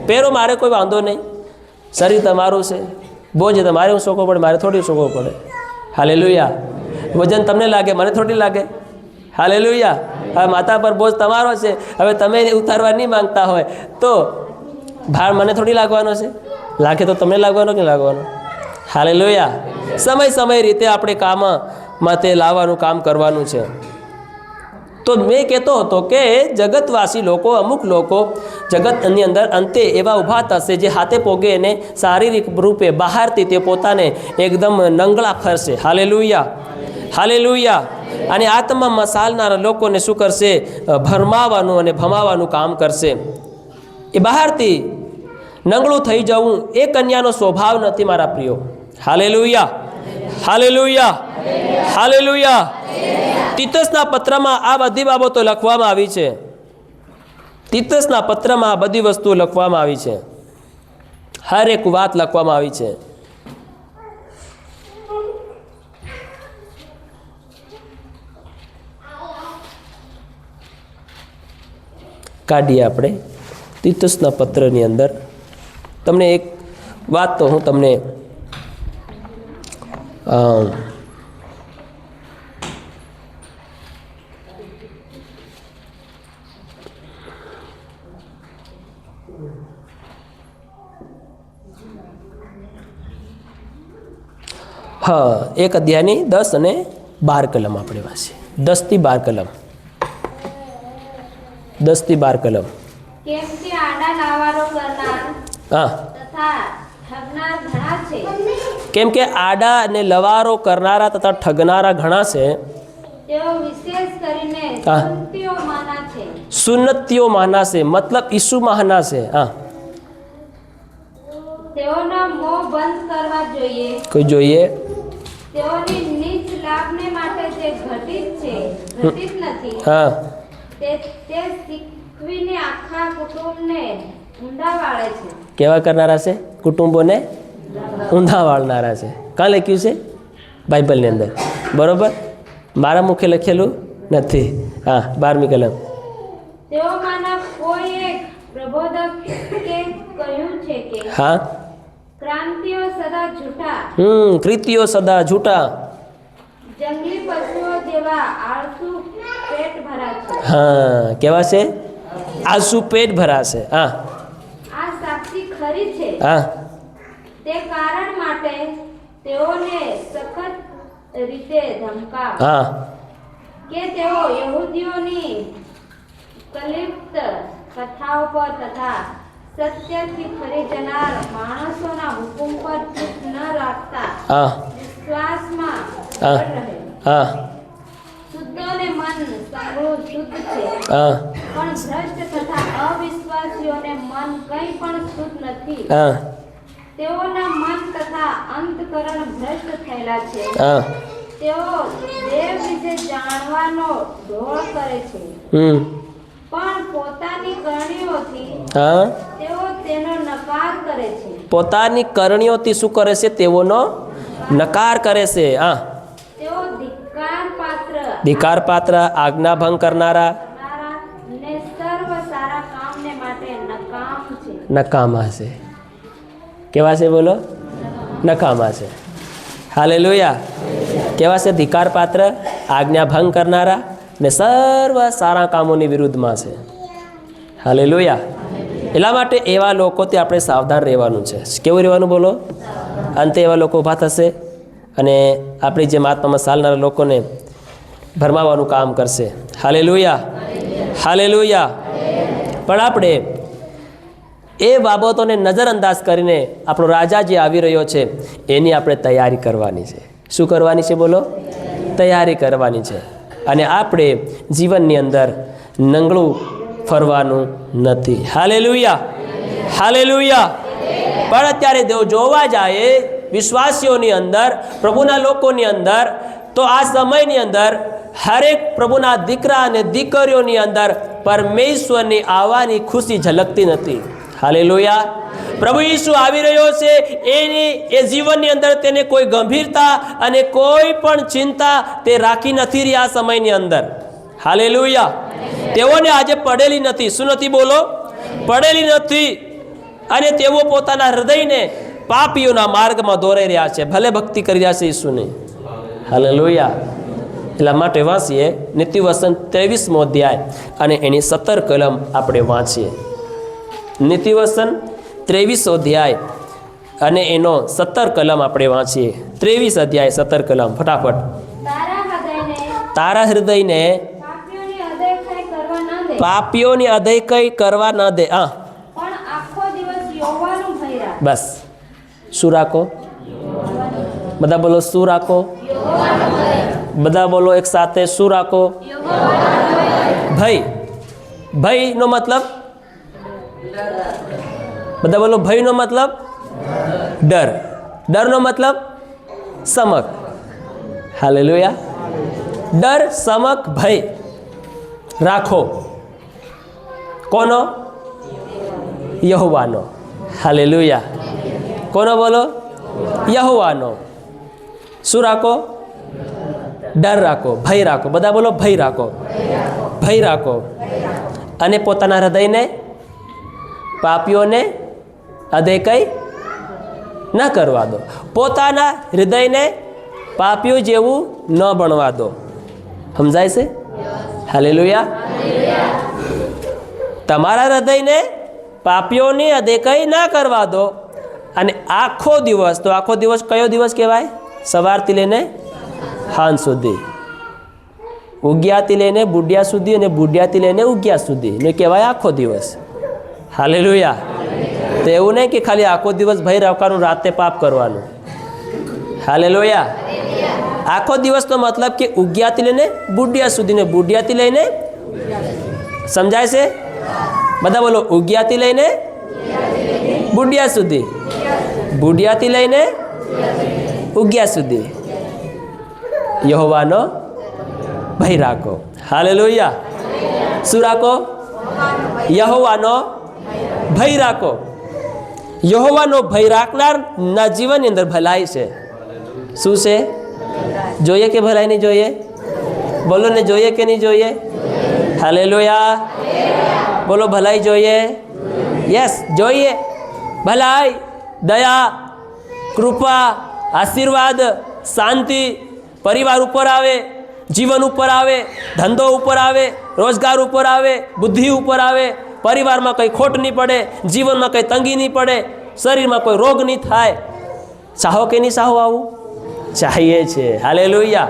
પહેરો, મારે કોઈ વાંધો નહીં, શરીર તમારું છે, બોજ તમારે હું શોખવો પડે, મારે થોડી શોખવો પડે. હાલેલુયા. વજન તમને લાગે, મને થોડી લાગે. હાલેલુયા. હવે માથા પર બોજ તમારો છે, હવે તમે ઉતારવા નહીં માંગતા હોય તો ભાર મને થોડી લાગવાનો છે, લાગે તો તમને લાગવાનો કે લાગવાનો. હાલેલુયા. સમય રીતે આપણે કામમાં તે લાવવાનું કામ કરવાનું છે. તો મેં કહેતો હતો કે જગતવાસી લોકો, અમુક લોકો જગતની અંદર અંતે એવા ઊભા થશે જે હાથે પોગે એને શારીરિક રૂપે બહારથી તે પોતાને એકદમ નંગળા ફરશે. હાલેલુયા. હાલેલુયા. અને આત્મા મસાલનારા લોકોને શું કરશે? ભરમાવાનું અને ભમાવાનું કામ કરશે. એ બહારથી નંગળું થઈ જવું એ કન્યાનો સ્વભાવ નથી મારા પ્રિયો. હાલેલુયા. હાલેલુયા. હાલેલુયા. તીતસના પત્રમાં આ બધી બાબતો લખવામાં આવી છે. તીતસના પત્રમાં આ બધી વસ્તુઓ લખવામાં આવી છે. હર એક વાત લખવામાં આવી છે. કાઢીએ આપણે તીતસના પત્રની અંદર. તમને એક વાત તો હું તમને હા, 1 અધ્યાયની 10 અને 12 કલમ આપણે વાંચીએ. 10 થી 12 કલમ. 10 થી 12 કલમ. કેમ કે આડા લાવારો કરનાર હા, તથા ઠગનાર ઘણા છે. કેમ કે આડા અને લવારો કરનારા તથા ઠગનારા ઘણા છે. તેઓ વિશેષ કરીને હા. સુન્નતિઓમાંના છે. સુન્નતિઓમાંના છે, મતલબ ઈસુમાંના છે. હા, તેઓના મોં બંધ કરવા જોઈએ. કોઈ જોઈએ? તેઓની નીચ લાભને માટે જે ઘટિત છે, ઘટિત નથી, હા, તે શીખવીને આખા કુટુંબને ઊંડા વાળે છે. કેવા કરનારા છે? કુટુંબોને ઊંધા વાળનારા છે. કાં લખ્યું છે? બાઇબલની અંદર. બરોબર, મારા મુખે લખેલું નથી. હા, 12મી કલમ. તેઓમાંના કોઈ એક પ્રબોધકે કહ્યું છે કે હા, ક્રાંતિઓ સદા જૂઠા, કૃતિઓ સદા જૂઠા, જંગલી પશુઓ જેવા આળસુ પેટ ભરા છે. હા, કેવા છે? આસુ પેટ ભરાશે. હા, આ સાક્ષી ખરી છે. હા, તે કારણ માટે તેઓને સખત રીતે ધમકાવ હા, કે તેઓ યહૂદીઓની કલ્પિત કથાઓ પર તથા સત્યથી ફરી જનાર માણસોના હુકમ પર ચૂપ ન રાખતા હા, વિશ્વાસમાં હા, દ્રઢ રહે. હા, શુદ્ધોને મન સંગ્રહ શુદ્ધ છે, હા, પણ ભ્રષ્ટ તથા અવિશ્વાસીઓને મન કંઈ પણ શુદ્ધ નથી. હા, તેઓના મન તથા અંતકરણ ભ્રષ્ટ થયેલા છે. હા, તેઓ દેવ વિશે જાણવાનો ઢોળ કરે છે, પણ પોતાની કરણીઓથી હા, તેઓ તેનો નકાર કરે છે. પોતાની કરણીઓથી શું કરે છે? તેઓનો નકાર કરે છે. હા, તેઓ ધિક્કાર પાત્ર, આજ્ઞાભંગ કરનારા ને સર્વ સારા કામને માટે નકામ છે. નકામા છે. કેવા છે? બોલો. નકામા છે. હાલેલુયા. કેવા છે? ધિક્કાર પાત્ર, આજ્ઞાભંગ કરનારા ને સર્વ સારા કામોની વિરુદ્ધમાં છે. હાલેલુયા. એટલા માટે એવા લોકોથી આપણે સાવધાન રહેવાનું છે. કેવું રહેવાનું? બોલો. અંતે એવા લોકો ઊભા થશે અને આપણી જેમ આત્મામાં ચાલનારા લોકોને ભરમાવાનું કામ કરશે. હાલેલુયા. હાલેલુયા. પણ આપણે એ બાબતોને નજરઅંદાજ કરીને આપણો રાજા જે આવી રહ્યો છે એની આપણે તૈયારી કરવાની છે. શું કરવાની છે? બોલો. તૈયારી કરવાની છે. અને આપણે જીવનની અંદર નંગળું ફરવાનું નથી. હાલેલુયા. હાલેલુયા. પણ અત્યારે દેવ જોવા જાય વિશ્વાસીઓની અંદર, પ્રભુના લોકોની અંદર, તો આ સમયની અંદર હરેક પ્રભુના દીકરા અને દીકરીઓની અંદર પરમેશ્વરની આવવાની ખુશી ઝલકતી નથી. હાલેલુયા. પ્રભુ ઈસુ આવી રહ્યો છે એ જીવનની અંદર તેને કોઈ ગંભીરતા અને કોઈ પણ ચિંતા તે રાખી નથી રહી આ સમયની અંદર. હાલેલુયા. તેઓને આજે પડેલી નથી. શું નથી? બોલો. પડેલી નથી. અને તેઓ પોતાના હૃદયને પાપીઓના માર્ગમાં દોરાઈ રહ્યા છે. ભલે ભક્તિ કરી રહ્યા છે ઈસુની. હાલેલુયા. એટલા માટે વાંચીએ નીતિવસન 23મો અધ્યાય અને એની 17 કલમ આપણે વાંચીએ. નીતિવસન 23 અધ્યાય અને એનો 17 કલમ આપણે વાંચીએ. 23 અધ્યાય 17 કલમ ફટાફટ. તારા હૃદયને પાપીઓની અધૈકઈ કરવા ન દે. હા, પણ આખો દિવસ યહોવાનું ભય રાખ. બસ. શું રાખો? બધા બોલો શું રાખો? બધા બોલો એક સાથે શું રાખો? ભય. ભયનો મતલબ બધા બોલો. ભયનો મતલબ ડર. ડરનો મતલબ સમક. હાલેલુયા. ડર, સમક, ભય રાખો. કોનો? યહોવાનો. હાલેલુયા. કોનો બોલો? યહોવાનો. શું રાખો? ડર રાખો, ભય રાખો. બધા બોલો ભય રાખો. ભય રાખો. અને પોતાના હૃદયને પાપીઓને અધૈકઈ ન કરવા દો. પોતાના હૃદયને પાપીઓ જેવું ન બનવા દો. સમજાય છે? હાલેલુયા. તમારા હૃદયને પાપીઓની અધૈકઈ ન કરવા દો. અને આખો દિવસ, તો આખો દિવસ કયો દિવસ કહેવાય? સવારથી લઈને સાંજ સુધી, ઉગ્યાથી લઈને બુઢિયા સુધી અને બુઢિયાથી લઈને ઉગ્યા સુધી ને કહેવાય આખો દિવસ. હાલેલુયા. તો એવું નહીં કે ખાલી આખો દિવસ ભય રાખવાનું, રાતે પાપ કરવાનું. હાલેલુયા. આખો દિવસનો મતલબ કે ઉગ્યાથી લઈને બુઢિયા સુધી ને બુઢિયાથી લઈને, સમજાય છે? બધા બોલો. ઉગ્યાથી લઈને બુઢિયા સુધી, બુઢિયાથી લઈને ઉગ્યા સુધી યહોવાનો ભય રાખો. હાલેલુયા. શું રાખો? યહોવાનો ભય રાખો. યહોવાનો ભય રાખનારના જીવનની અંદર ભલાઈ છે. શું છે? જોઈએ કે ભલાઈ નહીં જોઈએ? બોલો ને, જોઈએ કે નહીં જોઈએ? હાલેલુયા. બોલો ભલાઈ જોઈએ? યસ, જોઈએ. ભલાઈ, દયા, કૃપા, આશીર્વાદ, શાંતિ પરિવાર ઉપર આવે, જીવન ઉપર આવે, ધંધો ઉપર આવે, રોજગાર ઉપર આવે, બુદ્ધિ ઉપર આવે, પરિવારમાં કંઈ ખોટ નહીં પડે, જીવનમાં કંઈ તંગી નહીં પડે, શરીરમાં કોઈ રોગ નહીં થાય. ચાહો કે નહીં ચાહો? આવું ચાહીએ છે. હાલેલુયા.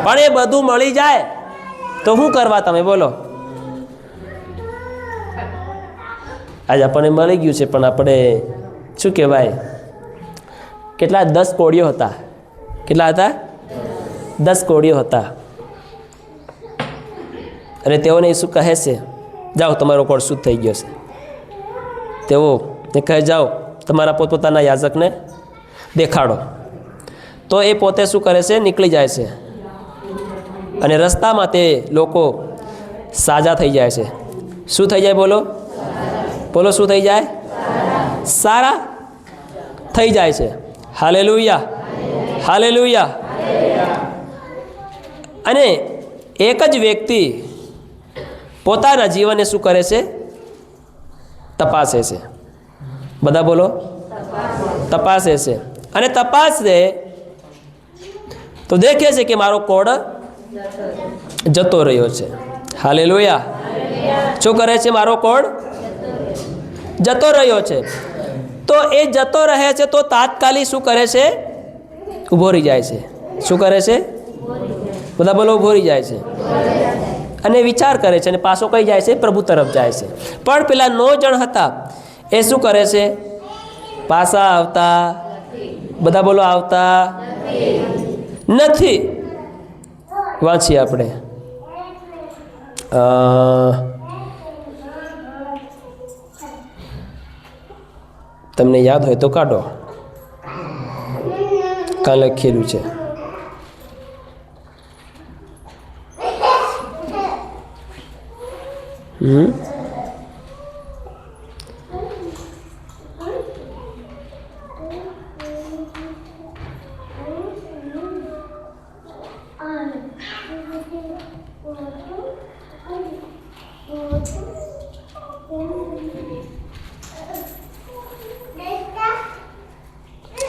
પણ એ બધું મળી જાય તો શું કરવા? તમે બોલો. આજે આપણને મળી ગયું છે, પણ આપણે શું કહેવાય, કેટલા 10 કોળીઓ હતા. કેટલા હતા? 10 કોળીઓ હતા. અને તેઓને શું કહે છે? જાઓ, તમારો કોળ શુદ્ધ થઈ ગયો છે. તેઓ કહે, જાઓ તમારા પોતપોતાના યાજકને દેખાડો. તો એ પોતે શું કરે છે? નીકળી જાય છે. અને રસ્તામાં તે લોકો સાજા થઈ જાય છે. શું થઈ જાય? બોલો બોલો. શું થઈ જાય? સારા થઈ જાય છે. હાલેલુયા. હાલેલુયા. અને એક જ વ્યક્તિ પોતાના જીવનને શું કરે છે? તપાસે છે. બધા બોલો. તપાસે છે. અને તપાસે તો દેખે છે કે મારો કોડ જતો રહ્યો છે. હાલેલુયા. શું કરે છે? મારો કોડ જતો રહ્યો છે. તો એ જતો રહે છે તો તાત્કાલિક શું કરે છે? ઊભો રહી જાય છે. શું કરે છે? બધા બોલો. ઊભો રહી જાય છે. અને વિચાર કરે છે અને પાછો કઈ જાય છે? પ્રભુ તરફ જાય છે. પણ પેલા 9 જણ હતા, એ શું કરે છે? પાછા આવતા. બધા બોલો. આવતા નથી. વાંચીએ આપણે. તમને યાદ હોય તો કાઢો. કાં લખેલું છે?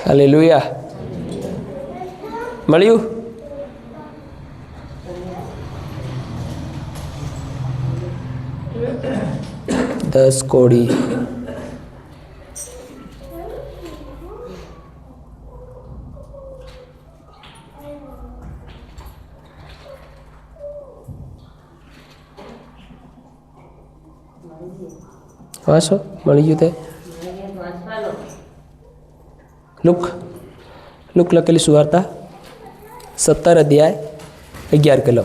હાલેલુયા. મળ્યું? 10 કોડી. વાંચો, મળી ગયું તે. લુક લખેલી સુવાર્તા 17 અધ્યાય 11 કિલો.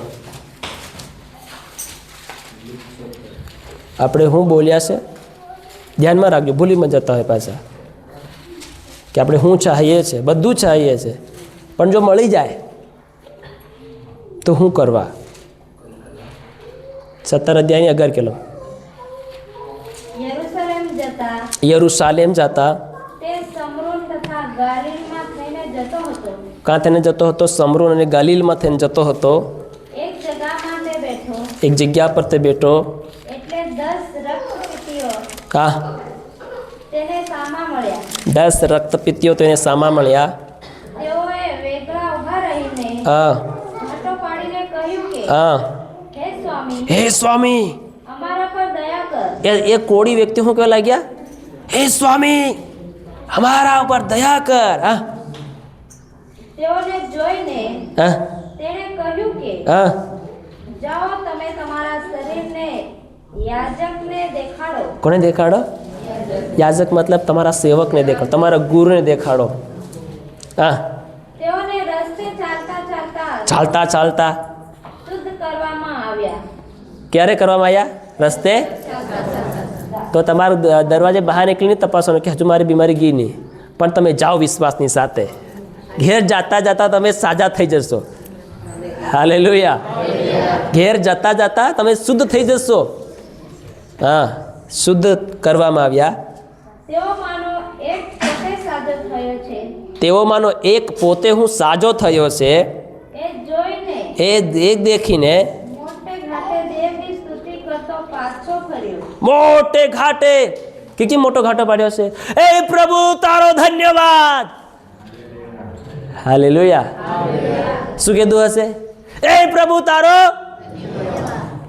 આપણે શું બોલ્યા છે ધ્યાનમાં રાખજો, ભૂલી માં જતા હોય પાછા કે આપણે શું ચાહીએ છીએ, બધું ચાહીએ છીએ, પણ જો મળી જાય તો શું કરવા? 17 અધ્યાય 11 કિલો. યરુશાલેમ જતા તે સમરૂન તથા ગાલિલમાં થઈને જતો હતો. કાં થઈને જતો હતો? સમરૂન અને ગાલિલમાં થઈને જતો હતો. એક જગ્યામાં તે બેઠો. એક જગ્યા પર તે બેઠો. એટલે 10 રક્તપીટીઓ કા તેને સામા મળ્યા. 10 રક્તપીતીઓ તેને સામા મળ્યા. તેઓએ વેગળા ઊભા રહીને હા ઘાટો પાડીને કહ્યું કે હા હે સ્વામી, હે સ્વામી. અમારા પર દયા કર. એ કોળી વ્યક્તિ શું કહેવા લાગ્યા? હે સ્વામી, અમારા ઉપર દયા કર. હા તેઓને જોઈને હા તેણે કહ્યું કે હા જાઓ, તમે તમારા શરીરને યાજકને દેખાડો. કોને દેખાડો? યાજક મતલબ તમારા સેવકને દેખાડો, તમારા ગુરુને દેખાડો. હા તેઓને રસ્તે ચાલતા ચાલતા ચાલતા ચાલતા શુદ્ધ કરવામાં આવ્યા. ક્યારે કરવામાં આવ્યા? રસ્તે. તો તમારું દરવાજે બહાર નીકળીને તપાસવાનું કે હજુ મારી બીમારી ગઈ નહીં, પણ તમે જાઓ વિશ્વાસની સાથે. ઘેર જાતા જાતા તમે સાજા થઈ જશો. હાલેલુયા. ઘેર જતા જતા તમે શુદ્ધ થઈ જશો. હા, શુદ્ધ કરવામાં આવ્યા. તેઓમાંનો એક પોતે હું સાજો થયો છે. એ એક દેખીને મોટે ઘાટે કે મોટો ઘાટો પાડ્યો છે. એ પ્રભુ તારો ધન્યવાદ. હાલેલુયા. શું કીધું હશે? એ પ્રભુ તારો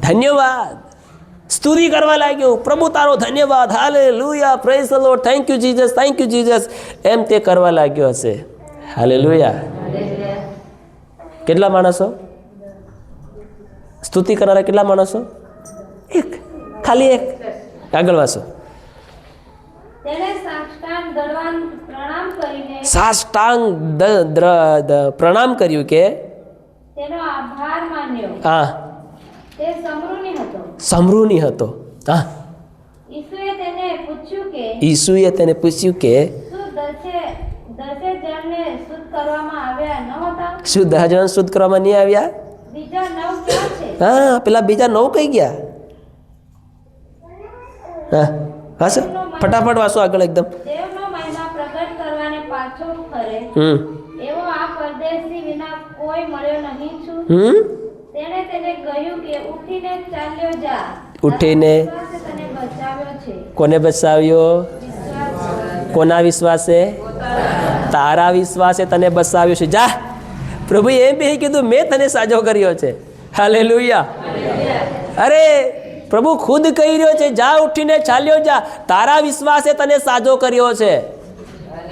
ધન્યવાદ. સ્તુતિ કરવા લાગ્યો. પ્રભુ તારો ધન્યવાદ. Hallelujah. Praise the Lord. Thank you Jesus, thank you Jesus. એમ તે કરવા લાગ્યો હશે. હાલેલુયા. કેટલા માણસો સ્તુતિ કરનારા? કેટલા માણસો? એક, ખાલી એક. આગળ વાંચો. સાષ્ટાંગ પ્રણામ કર્યું કે તેનો આભાર માન્યો. હા, તે સમરૂની હતો. સમરૂની હતો. હા, ઈસુએ તેને પૂછ્યું કે શું 10 જણને શુદ્ધ કરવામાં આવ્યા ન હતા? શું 10 જણ શુદ્ધ કરવામાં નહીં આવ્યા? બીજા 9 ક્યાં છે? હા, પેલા બીજા 9 કઈ ગયા? હા વાંચો, ફટાફટ વાંચો આગળ એકદમ. દેવનો મહિમા પ્રગટ કરવાને પાછો ફરે એવો આ પરદેશી વિના કોઈ મળ્યો નહીં છું. તેણે તેને કહ્યું કે ઉઠીને ચાલ્યો જા. ઉઠીને તને બચાવ્યો છે. કોને બચાવ્યો? કોના વિશ્વાસે? તારા વિશ્વાસે તને બચાવ્યો છે. જા. પ્રભુએ એમ બી કીધું મેં તને સાજો કર્યો છે. હાલેલુયા. અરે પ્રભુ ખુદ કહી રહ્યો છે, જા ઉઠીને ચાલ્યો જા, તારા વિશ્વાસે તને સાજો કર્યો છે.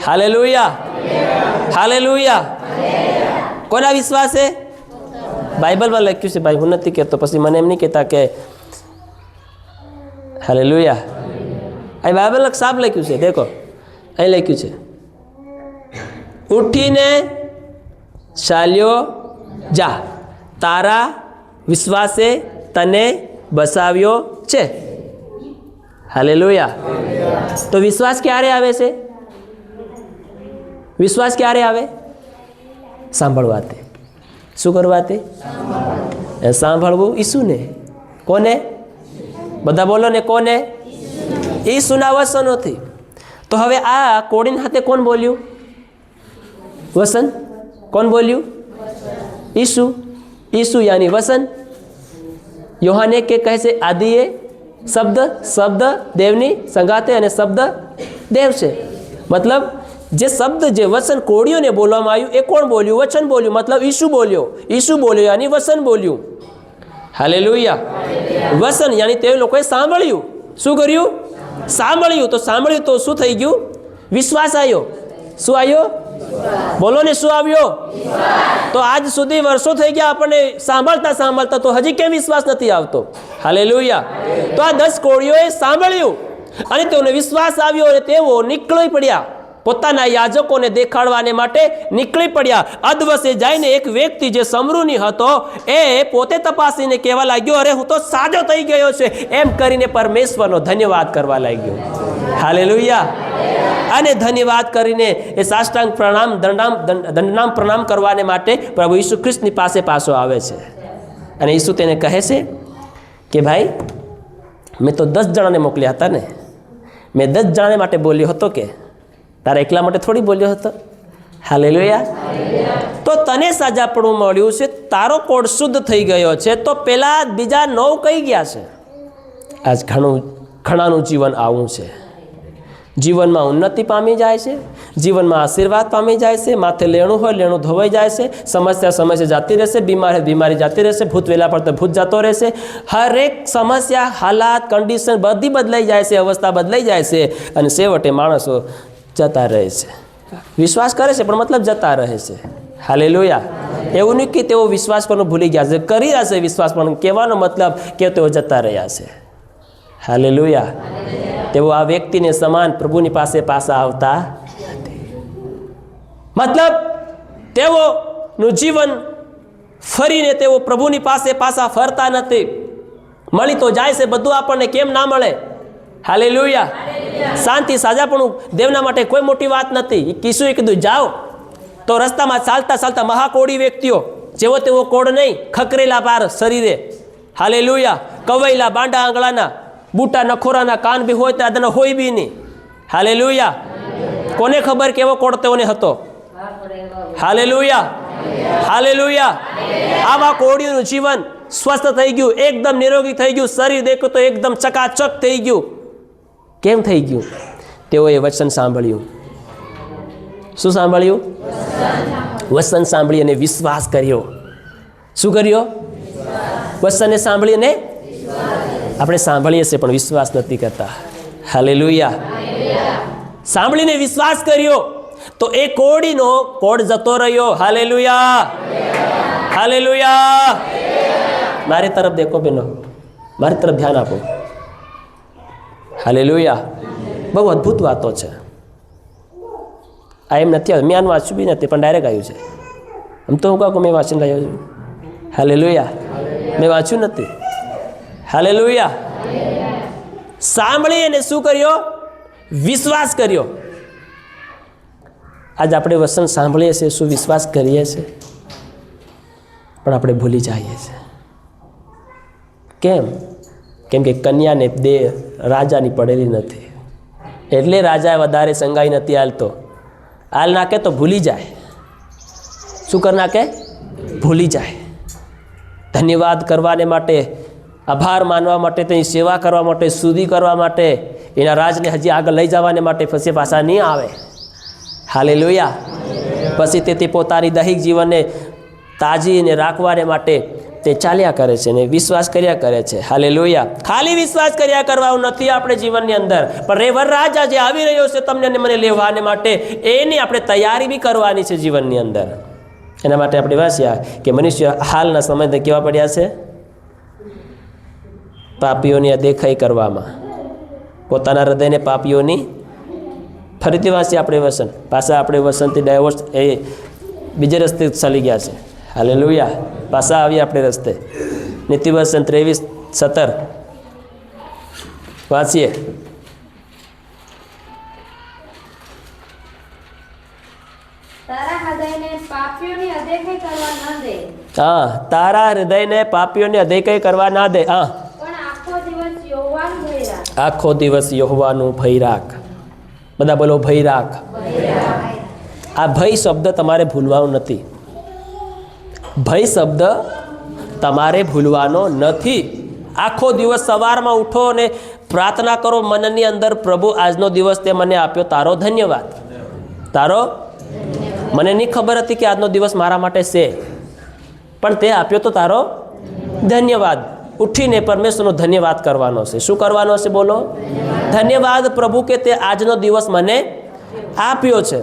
હાલેલુયા. હાલેલુયા. કોના વિશ્વાસે? બાઇબલમાં લખ્યું છે ભાઈ, હું નથી કહેતો, પછી મને એમ નહીં કહેતા કે હાલેલુયા. અહીં બાઇબલ સાફ લખ્યું છે, દેખો અહીં લખ્યું છે, ઉઠીને ચાલ્યો જા, તારા વિશ્વાસે તને બસાવ્યો છે. હાલેલુયા. તો વિશ્વાસ ક્યારે આવે છે? વિશ્વાસ ક્યારે આવે? સાંભળવાથી. શું કરવાથી? સાંભળવું. ઈસુને. કોને? બધા બોલો ને, કોને? ઈસુના વચનોથી. તો હવે આ કોડીન હાથે કોણ બોલ્યું? વસન. કોણ બોલ્યું? ઈસુ. ઈસુ યાની વસન. યોહાને કે કહે છે આદિએ શબ્દ દેવની સંગાતે અને શબ્દ દેવ છે. મતલબ જે શબ્દ, જે વચન કોળીઓને બોલવામાં આવ્યું એ કોણ બોલ્યું? વચન બોલ્યું. મતલબ ઈસુ બોલ્યો. ઈસુ બોલ્યો યાની વચન બોલ્યું. હાલેલુયા. વચન યાની તે લોકોએ સાંભળ્યું. શું કર્યું? સાંભળ્યું. તો સાંભળ્યું તો શું થઈ ગયું? વિશ્વાસ આવ્યો. શું આવ્યો? બોલો ને, શું આવ્યો? તો આજ સુધી વર્ષો થઈ ગયા આપણને સાંભળતા સાંભળતા, તો હજી કેમ વિશ્વાસ નથી આવતો? હાલેલુયા. તો આ 10 કોળીઓએ સાંભળ્યું અને તેઓને વિશ્વાસ આવ્યો અને તેઓ નીકળી પડ્યા, પોતાના યાજકોને દેખાડવાને માટે નીકળી પડ્યા. અદવસે જઈને એક વ્યક્તિ જે સમરૂની હતો એ પોતે તપાસીને કહેવા લાગ્યો, અરે હું તો સાજો થઈ ગયો છે, એમ કરીને પરમેશ્વરનો ધન્યવાદ કરવા લાગ્યો. હાલેલુયા. અને ધન્યવાદ કરીને એ સાષ્ટાંગ પ્રણામ દંડનામ પ્રણામ કરવાને માટે પ્રભુ ઈસુ ખ્રિસ્તની પાસે પાછો આવે છે. અને ઈસુ તેને કહે છે કે ભાઈ, મેં તો 10 જણાને મોકલ્યા હતા ને, મેં 10 જણાને માટે બોલ્યો હતો કે તારા એકલા માટે થોડી બોલ્યો હતો? હાલેલુયા. તો તને સાજાપણું મળ્યું છે, તારો કોડ શુદ્ધ થઈ ગયો છે, તો પેલા બીજા 9 કઈ ગયા છે? આજ ઘણાનું જીવન આવું છે. જીવનમાં ઉન્નતિ પામી જાય છે, જીવનમાં આશીર્વાદ પામી જાય છે, માથે લેણું હોય લેણું ધોવાઈ જાય છે, સમસ્યા સમસ્યા જાતી રહેશે, બીમારી જાતી રહેશે, ભૂત વેલા પર તો ભૂત જતો રહેશે. હરેક સમસ્યા, હાલાત, કન્ડિશન બધી બદલાઈ જાય છે, અવસ્થા બદલાઈ જાય છે અને છેવટે માણસો જતા રહે છે. વિશ્વાસ કરે છે પણ મતલબ જતા રહે છે. હાલેલુયા. એવું નહીં કે તેઓ વિશ્વાસ કરવાનું ભૂલી ગયા છે, કરી રહ્યા છે વિશ્વાસ, પણ કહેવાનો મતલબ કે તેઓ જતા રહ્યા છે. હાલેલુયા. તેઓ આ વ્યક્તિને સમાન પ્રભુની પાસે પાછા આવતા નથી. મતલબ તેઓનું જીવન ફરીને તેઓ પ્રભુની પાસે પાછા ફરતા નથી. મળી તો જાય છે બધું આપણને, કેમ ના મળે? હાલેલુયા. શાંતિ, સાજાપણું દેવના માટે કોઈ મોટી વાત નથી. ઈસુએ કીધું જાઓ, તો રસ્તામાં ચાલતા ચાલતા મહાકોડી વ્યક્તિઓ, જેવો તેવો કોડ નહીં, ખકરેલા પાર શરીરે, હાલેલુયા, કવાયેલા બાંડા આંગળાના, બૂટા નખોરાના, કાન બી હોય તો હોય બી નહીં. હાલેલુયા. કોને ખબર કેવો કોડ તેઓને હતો? હાલેલુયા. હાલેલુયા. આવા કોડીઓનું જીવન સ્વસ્થ થઈ ગયું, એકદમ નિરોગી થઈ ગયું, શરીર દેખો તો એકદમ ચકાચક થઈ ગયું. કેમ થઈ ગયું? તેઓએ વચન સાંભળ્યું. શું સાંભળ્યું? વચન સાંભળી અને વિશ્વાસ કર્યો. શું કર્યો? વચનને સાંભળીને આપણે સાંભળીએ છીએ પણ વિશ્વાસ નથી કરતા. હાલેલુયા. સાંભળીને વિશ્વાસ કર્યો તો એ કોડીનો કોડ જતો રહ્યો. હાલેલુયા. હાલેલુયા. મારી તરફ દેખો બેનો, મારી તરફ ધ્યાન આપો. હાલેલુયા. બહુ અદ્ભુત વાતો છે. આ એમ નથી, મેં આનું વાંચ્યું બી નથી, પણ ડાયરેક્ટ આવ્યું છે. આમ તો હું કહું મેં વાંચીને લાવ્યો છું. હાલેલુયા. મેં વાંચ્યું નથી. હાલેલુયા. સાંભળી અને શું કર્યો? વિશ્વાસ કર્યો. આજ આપણે વચન સાંભળીએ છીએ, શું વિશ્વાસ કરીએ છીએ? પણ આપણે ભૂલી જઈએ છીએ. કેમ? કેમ કે કન્યાને દેહ રાજાની પડેલી નથી, એટલે રાજાએ વધારે સંગાઈ નથી હાલતો. હાલ નાખે તો ભૂલી જાય. શું કરી નાખે? ભૂલી જાય. ધન્યવાદ કરવાને માટે, આભાર માનવા માટે, તેની સેવા કરવા માટે, સ્તુતિ કરવા માટે, એના રાજને હજી આગળ લઈ જવાને માટે પછી પાછા નહીં આવે. હાલેલુયા. પછી તે પોતાની દૈહિક જીવનને તાજીને રાખવાને માટે તે ચાલ્યા કરે છે ને વિશ્વાસ કર્યા કરે છે. હાલેલુયા. ખાલી વિશ્વાસ કર્યા કરવાનું નથી આપણે જીવનની અંદર, પણ રેવર રાજા જે આવી રહ્યો છે તમને અને મને લેવાને માટે, એની આપણે તૈયારી બી કરવાની છે જીવનની અંદર. એના માટે આપણે વાંચ્યા કે મનુષ્ય હાલના સમયમાં કેવા પડ્યા છે? પાપીઓની અદેખાઈ કરવામાં, પોતાના હૃદયને પાપીઓની. ફરીથી વાંચીએ આપણે વસન, પાછા આપણે વસનથી ડાયવોર્સ એ બીજે રસ્તે ચાલી ગયા છે. હાલેલુયા. પાછા આવીએ આપણે રસ્તે. નીતિવચન 23:17 વાંચીએ. તારા હૃદયને પાપીઓની અદેખાઈ કરવા ન દે. હા, તારા હૃદયને પાપીઓની અદેખાઈ કરવા ના દે. હા, પણ આખો દિવસ યહોવાનું ભય રાખ. આખો દિવસ યહોવાનું ભય રાખ. બધા બોલો, ભય રાખ. આ ભય શબ્દ તમારે ભૂલવાનો નથી. ભય શબ્દ તમારે ભૂલવાનો નથી. આખો દિવસ સવારમાં ઉઠો અને પ્રાર્થના કરો મનની અંદર, પ્રભુ આજનો દિવસ તે મને આપ્યો, તારો ધન્યવાદ. તારો, મને નહીં ખબર હતી કે આજનો દિવસ મારા માટે છે, પણ તે આપ્યો તો તારો ધન્યવાદ. ઉઠીને પરમેશ્વરનો ધન્યવાદ કરવાનો છે. શું કરવાનો છે? બોલો, ધન્યવાદ પ્રભુ કે તે આજનો દિવસ મને આપ્યો છે.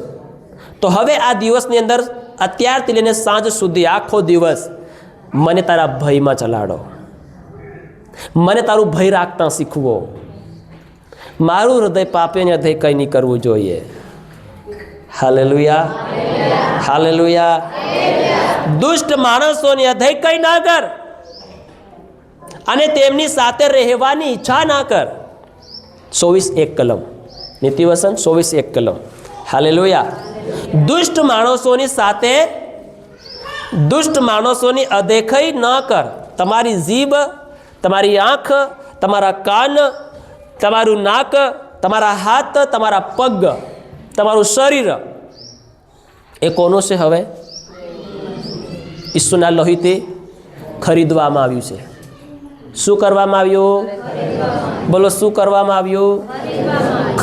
તો હવે આ દિવસની અંદર અત્યારથી લઈને સાંજ સુધી આખો દિવસ મને તારા ભયમાં ચલાડો, મને તારું ભય રાખતા શીખવો. મારું હૃદય પાપે ને હૃદય કંઈ નહીં કરવું જોઈએ. Hallelujah, hallelujah. દુષ્ટ માણસોની હૃદય કંઈ ના કર અને તેમની સાથે રહેવાની ઈચ્છા ના કર. 24:1 કલમ, નીતિવસન 24:1 કલમ. હાલેલુયા. દુષ્ટ માણસોની સાથે, દુષ્ટ માણસોની અદેખાઈ ન કર. તમારી જીભ, તમારી આંખ, તમારા કાન, તમારું નાક, તમારા હાથ, તમારા પગ, તમારું શરીર એ કોનું છે? હવે ઈસુના લોહીથી ખરીદવામાં આવ્યું છે. શું કરવામાં આવ્યું? બોલો, શું કરવામાં આવ્યું?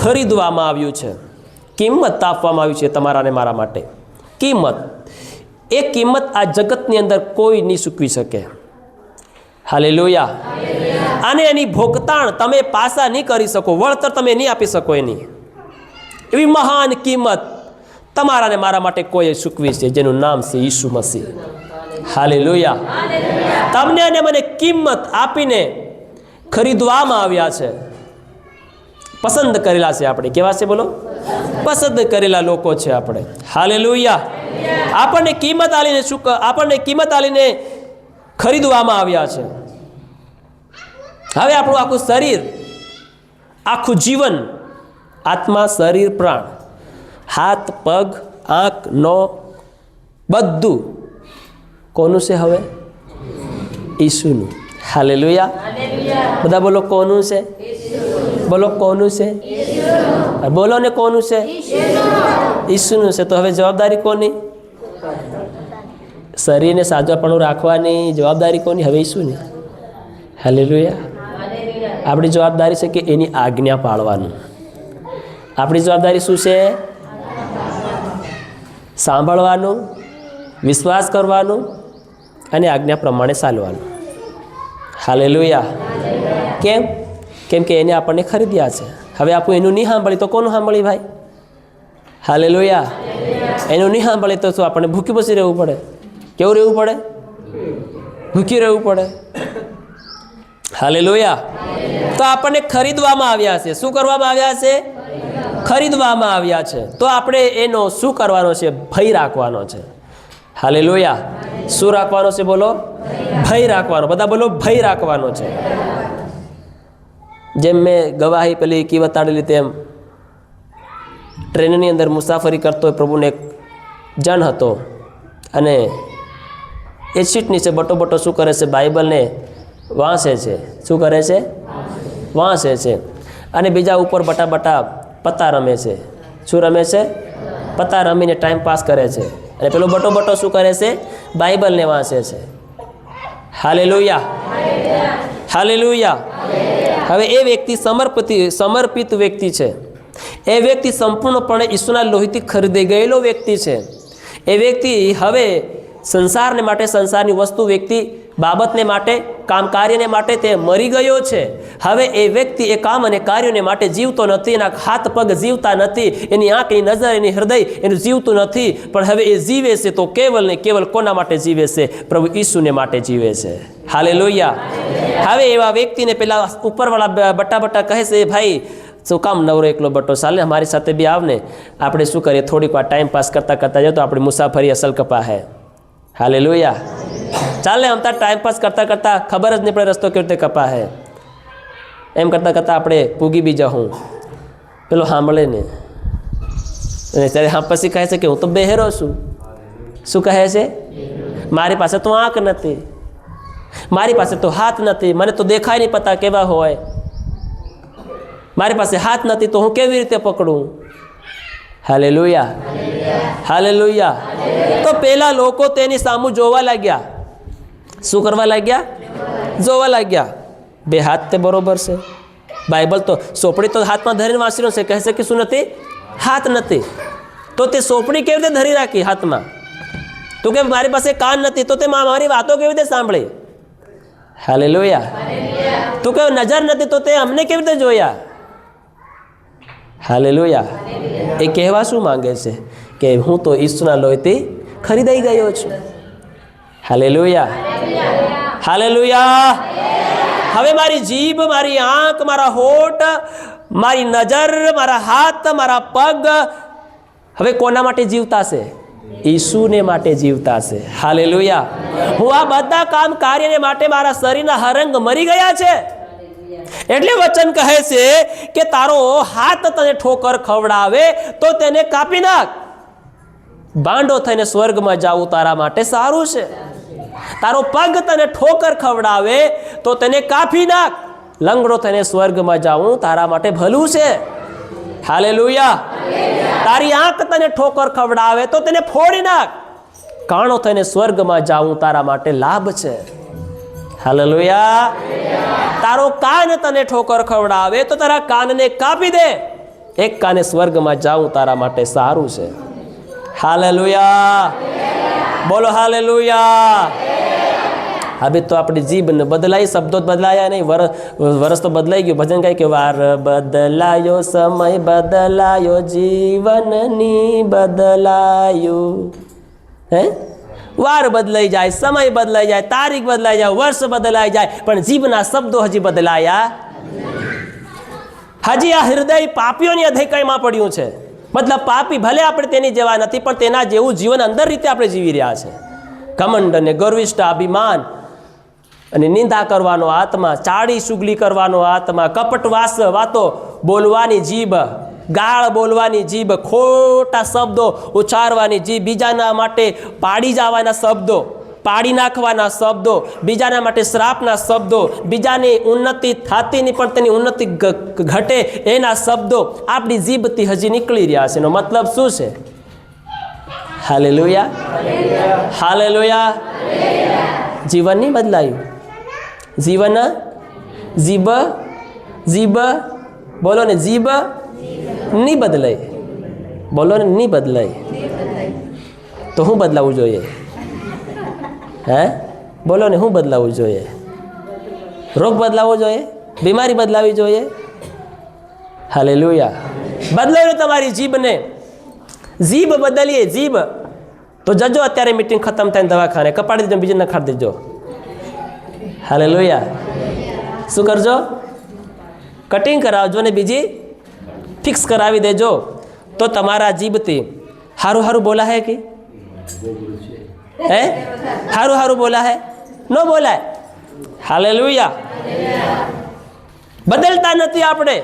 ખરીદવામાં આવ્યું છે. કિંમત આપવામાં આવી છે તમારા અને મારા માટે. કિંમત, એ કિંમત આ જગતની અંદર કોઈ નહીં ચૂકવી શકે. હાલેલુયા. અને એની ભોગતાણ તમે પાસા નહીં કરી શકો, વળતર તમે નહીં આપી શકો. એની એવી મહાન કિંમત તમારા અને મારા માટે કોઈ ચૂકવી છે, જેનું નામ છે ઈસુ મસીહ. હાલેલુયા. તમને અને મને કિંમત આપીને ખરીદવામાં આવ્યા છે. પસંદ કરેલા છે આપણે. કેવા છે? બોલો, પસંદ કરેલા લોકો છે આપણે. હાલેલુયા. આપણને કિંમત આલીને આપણને કિંમત આલીને ખરીદવામાં આવ્યા છે. હવે આપણું આખું શરીર, આખું જીવન, આત્મા, શરીર, પ્રાણ, હાથ, પગ, આંખ, નો, બધું કોનું છે? હવે ઈસુનું. હાલેલુયા. બધા બોલો, કોનું છે? બોલો, કોનું છે? બોલો ને, કોનું છે? ઈસુનું છે. તો હવે જવાબદારી કોની? શરીરને સાજાપણું રાખવાની જવાબદારી કોની? હવે ઈસુની. હાલેલુયા. આપણી જવાબદારી છે કે એની આજ્ઞા પાળવાનું. આપણી જવાબદારી શું છે? સાંભળવાનું, વિશ્વાસ કરવાનું અને આજ્ઞા પ્રમાણે ચાલવાનું. હાલેલુયા. કેમ? કેમ કે એને આપણને ખરીદ્યા છે. હવે આપણું એનું નહીં સાંભળી તો કોનું સાંભળી ભાઈ? હાલેલુયા. એનું નહીં સાંભળી તો શું આપણને ભૂખી બસી રહેવું પડે? કેવું રહેવું પડે? ભૂખી રહેવું પડે. હાલેલુયા. તો આપણને ખરીદવામાં આવ્યા છે. શું કરવામાં આવ્યા છે? ખરીદવામાં આવ્યા છે. તો આપણે એનો શું કરવાનો છે? ભય રાખવાનો છે. હાલેલુયા. શું રાખવાનો છે? બોલો, ભય રાખવાનો. બધા બોલો, ભય રાખવાનો છે. જેમ મેં ગવાહી પેલી કી બતાડેલી તેમ ટ્રેનની અંદર મુસાફરી કરતો પ્રભુને એક જણ હતો અને એ સીટ નીચે બટો બટો શું કરે છે? બાઇબલને વાંચે છે. શું કરે છે? વાંચે છે. અને બીજા ઉપર બટા બટા પત્તા રમે છે. શું રમે છે? પત્તા રમીને ટાઈમ પાસ કરે છે. અને પેલો બટો બટો શું કરે છે? બાઇબલને વાંચે છે. Hallelujah, hallelujah. હવે એ વ્યક્તિ સમર્પિત વ્યક્તિ છે. એ વ્યક્તિ સંપૂર્ણપણે ઈસુના લોહીથી ખરીદી ગયેલો વ્યક્તિ છે. એ વ્યક્તિ હવે સંસારને માટે, સંસારની વસ્તુ, વ્યક્તિ, બાબતને માટે, કામ કાર્યને માટે તે મરી ગયો છે. હવે એ વ્યક્તિ એ કામ અને કાર્યોને માટે જીવતો નથી. એના હાથ પગ જીવતા નથી. એની આંખ, એની નજર, એની હૃદય એનું જીવતું નથી. પણ હવે એ જીવે છે તો કેવલ ને કેવલ કોના માટે જીવે છે? પ્રભુ ઈસુને માટે જીવે છે. હાલેલુયા. હવે એવા વ્યક્તિને પેલા ઉપરવાળા બટા બટા કહે છે, ભાઈ શું કામ નવરો એકલો બટો? ચાલે અમારી સાથે બી આવને, આપણે શું કરીએ? થોડીક વાર ટાઈમ પાસ કરતાં કરતાં જાય તો આપણી મુસાફરી અસલ કપા હે. હાલેલુયા. ચાલે આમ તાર ટાઈમ પાસ કરતાં કરતાં ખબર જ નહીં પડે રસ્તો કેવી રીતે કપા હે. એમ કરતાં કરતાં આપણે પૂગી બી જાઉં. પેલો સાંભળે ને ત્યારે હા પછી કહે છે કે હું તો બહેરો છું. શું કહે છે? મારી પાસે તો આંખ નથી, મારી પાસે તો હાથ નથી, મને તો દેખાય નહીં પતા કેવા હોય. મારી પાસે હાથ નથી તો હું કેવી રીતે પકડું? Hallelujah, hallelujah. તો પેલા લોકો તેની સામું જોવા લાગ્યા. શું કરવા લાગ્યા? જોવા લાગ્યા. બે હાથ તે બરોબર છે. બાઇબલ તો સોપડી તો હાથમાં ધરીને વાંચી છે. કહે છે કે શું નથી? હાથ નથી. તો તે સોપડી કેવી રીતે ધરી રાખી હાથમાં? તો કે મારી પાસે કાન નથી તો તે મારી વાતો કેવી રીતે સાંભળી? હાલેલુયા. તું કહે નજર નથી તો તે અમને કેવી રીતે જોયા? હાલેલુયા. એ કહેવા શું માંગે છે કે હું તો ઈસુના લોહીથી ખરીદાઈ ગયો છું. હાલેલુયા. હાલેલુયા. હવે મારી જીભ, મારી આંખ, મારા હોઠ, મારી નજર, મારા હાથ, મારા પગ હવે કોના માટે જીવતા છે? ઈસુને માટે જીવતા છે. હાલેલુયા. હું આ બધા કામ કાર્યને માટે મારા શરીરના હરંગ મરી ગયા છે. એટલે વચન કહે છે કે તારો હાથ તને ઠોકર ખવડાવે તો તેને કાપી નાખ. બાંડો થઈને સ્વર્ગમાં જાવું તારા માટે સારું છે. તારો પગ તને ઠોકર ખવડાવે તો તેને કાપી નાખ. લંગડો થઈને સ્વર્ગમાં જાવું તારા માટે ભલું છે. હાલેલુયા. તારી આંખ તને ઠોકર ખવડાવે તો તેને ફોડી નાખ. કાણો થઈને સ્વર્ગમાં જાવું તારા માટે લાભ છે. હાલેલુયા. તારો કાન તને ઠોકર ખવડાવે તો તારા કાનને કાપી દે. એક કાને સ્વર્ગમાં જાવું તારા માટે સારું છે. હાલેલુયા. બોલો હાલેલુયા. હવે તો આપણી જીભને બદલાઈ, શબ્દો બદલાયા નહીં, વરસ તો બદલાઈ ગયું. ભજન કહે કે વાર બદલાયો, સમય બદલાયો, જીવનની બદલાયું. હે, વાર બદલાઈ જાય, સમય બદલાઈ જાય, તારીખ બદલાઈ જાય, વર્ષ બદલાઈ જાય, પણ જીભના શબ્દો હજી બદલાયા. હજી આ હૃદય પાપીઓની અધેકયમાં પડ્યું છે. મતલબ પાપી ભલે આપણે તેની જેવા નથી, પણ તેના જેવું જીવન અંદર રીતે આપણે જીવી રહ્યા છે. ઘમંડ અને ગર્વિષ્ઠ અભિમાન અને નિંદા કરવાનો આત્મા, ચાડી સુગલી કરવાનો આત્મા, કપટવાસ વાતો બોલવાની જીભ, ગાળ બોલવાની જીભ, ખોટા શબ્દો ઉચ્ચારવાની જીભ, બીજાના માટે પાડી જવાના શબ્દો, પાડી નાખવાના શબ્દો, બીજાના માટે શ્રાપના શબ્દો, બીજાની ઉન્નતિ થતી નહીં પણ તેની ઉન્નતિ ઘટે એના શબ્દો આપણી જીભથી હજી નીકળી રહ્યા છે. એનો મતલબ શું છે? હાલેલુયા. હાલેલુયા. જીવન નહીં બદલાયું. જીવન, જીભ બોલો ને, જીભ નહીં બદલાય. બોલો ને, નહીં બદલાય. તો શું બદલાવવું જોઈએ? હે, બોલો ને, શું બદલાવવું જોઈએ? રોગ બદલાવવો જોઈએ? બીમારી બદલાવી જોઈએ? હાલેલુયા. બદલાવી તમારી જીભને. જીભ બદલીએ, જીભ તો જજો અત્યારે મીટિંગ ખતમ થાય દવાખાને કપાડી દેજો, બીજું નખાડી દેજો. હાલેલુયા. શું કરજો? કટિંગ કરાવજો ને બીજી ફિક્સ કરાવી દેજો. તો તમારા જીભથી હારું હારું બોલા હે કે હે? હારું હારું બોલા હે? ન બોલાય. હાલેલુયા. બદલતા નથી આપણે.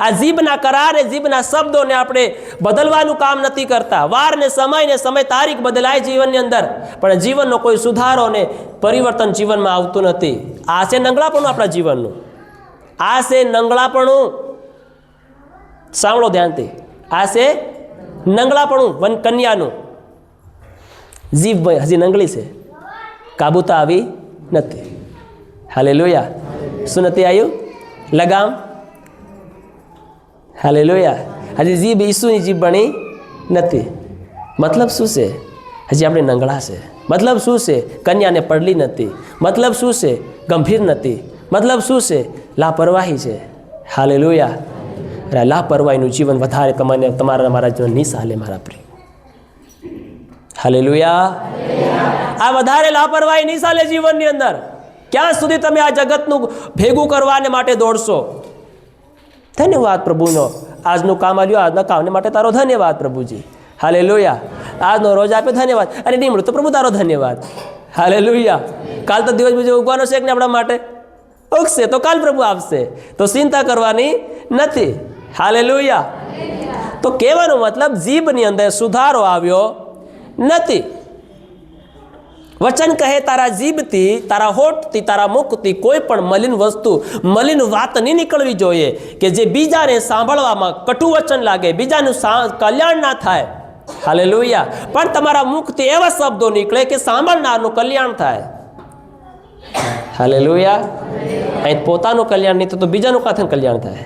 આ જીભના કરારે, જીભના શબ્દોને આપણે બદલવાનું કામ નથી કરતા. વાર ને સમય તારીખ બદલાય જીવનની અંદર, પણ જીવનનો કોઈ સુધારો ને પરિવર્તન જીવનમાં આવતું નથી. આ છે નંગળાપણું આપણા જીવનનું. આ છે નંગળાપણું. સાંભળો ધ્યાનથી. આ છે નંગળાપણું કન્યાનું. જીભ હજી નંગળી છે, કાબુ તો આવી નથી. હાલેલુયા. શું નથી આવ્યું? લગામ. હાલેલુયા. હજી જીભ ઈસુની જીભ બની નથી. મતલબ શું છે? હજી આપણે નંગળા છે. મતલબ શું છે? કન્યાને પડલી નથી. મતલબ શું છે? ગંભીર નથી. મતલબ શું છે? લાપરવાહી છે. હાલેલુયા. લાપરવાહીનું જીવન વધારે તમારા મારા જીવન નહીં ચાલે મારા પ્રિય. હાલેલુયા. આ વધારે લાપરવાહી નહીં ચાલે જીવનની અંદર. ક્યાં સુધી તમે આ જગતનું ભેગું કરવાને માટે દોડશો? ધન્યવાદ પ્રભુનો. આજનું કામ આવ્યું, આજના કામને માટે તારો ધન્યવાદ પ્રભુજી. હાલેલુયા. આજનો રોજ આપ્યો, ધન્યવાદ. અને નહીં મળ્યું તો પ્રભુ તારો ધન્યવાદ. હાલેલુયા. કાલ તો દિવસ બીજો ઉગવાનો છે ને આપણા માટે. ઉગશે તો કાલ પ્રભુ આપશે, તો ચિંતા કરવાની નથી. હાલેલુયા. તો કહેવાનો મતલબ જીભની અંદર સુધારો આવ્યો નથી. વચન કહે તારા જીભથી, તારા હોઠથી, તારા મુખથી કોઈ પણ મલિન વસ્તુ, મલિન વાત નહીં નીકળવી જોઈએ કે જે બીજાને સાંભળવામાં કટુ વચન લાગે, બીજાનું કલ્યાણ ના થાય. હાલેલુયા. પણ તમારા મુખથી એવા શબ્દો નીકળે કે સાંભળનારનું કલ્યાણ થાય. હાલેલુયા. અહીં પોતાનું કલ્યાણ નહીં તો બીજાનું કાંથી કલ્યાણ થાય?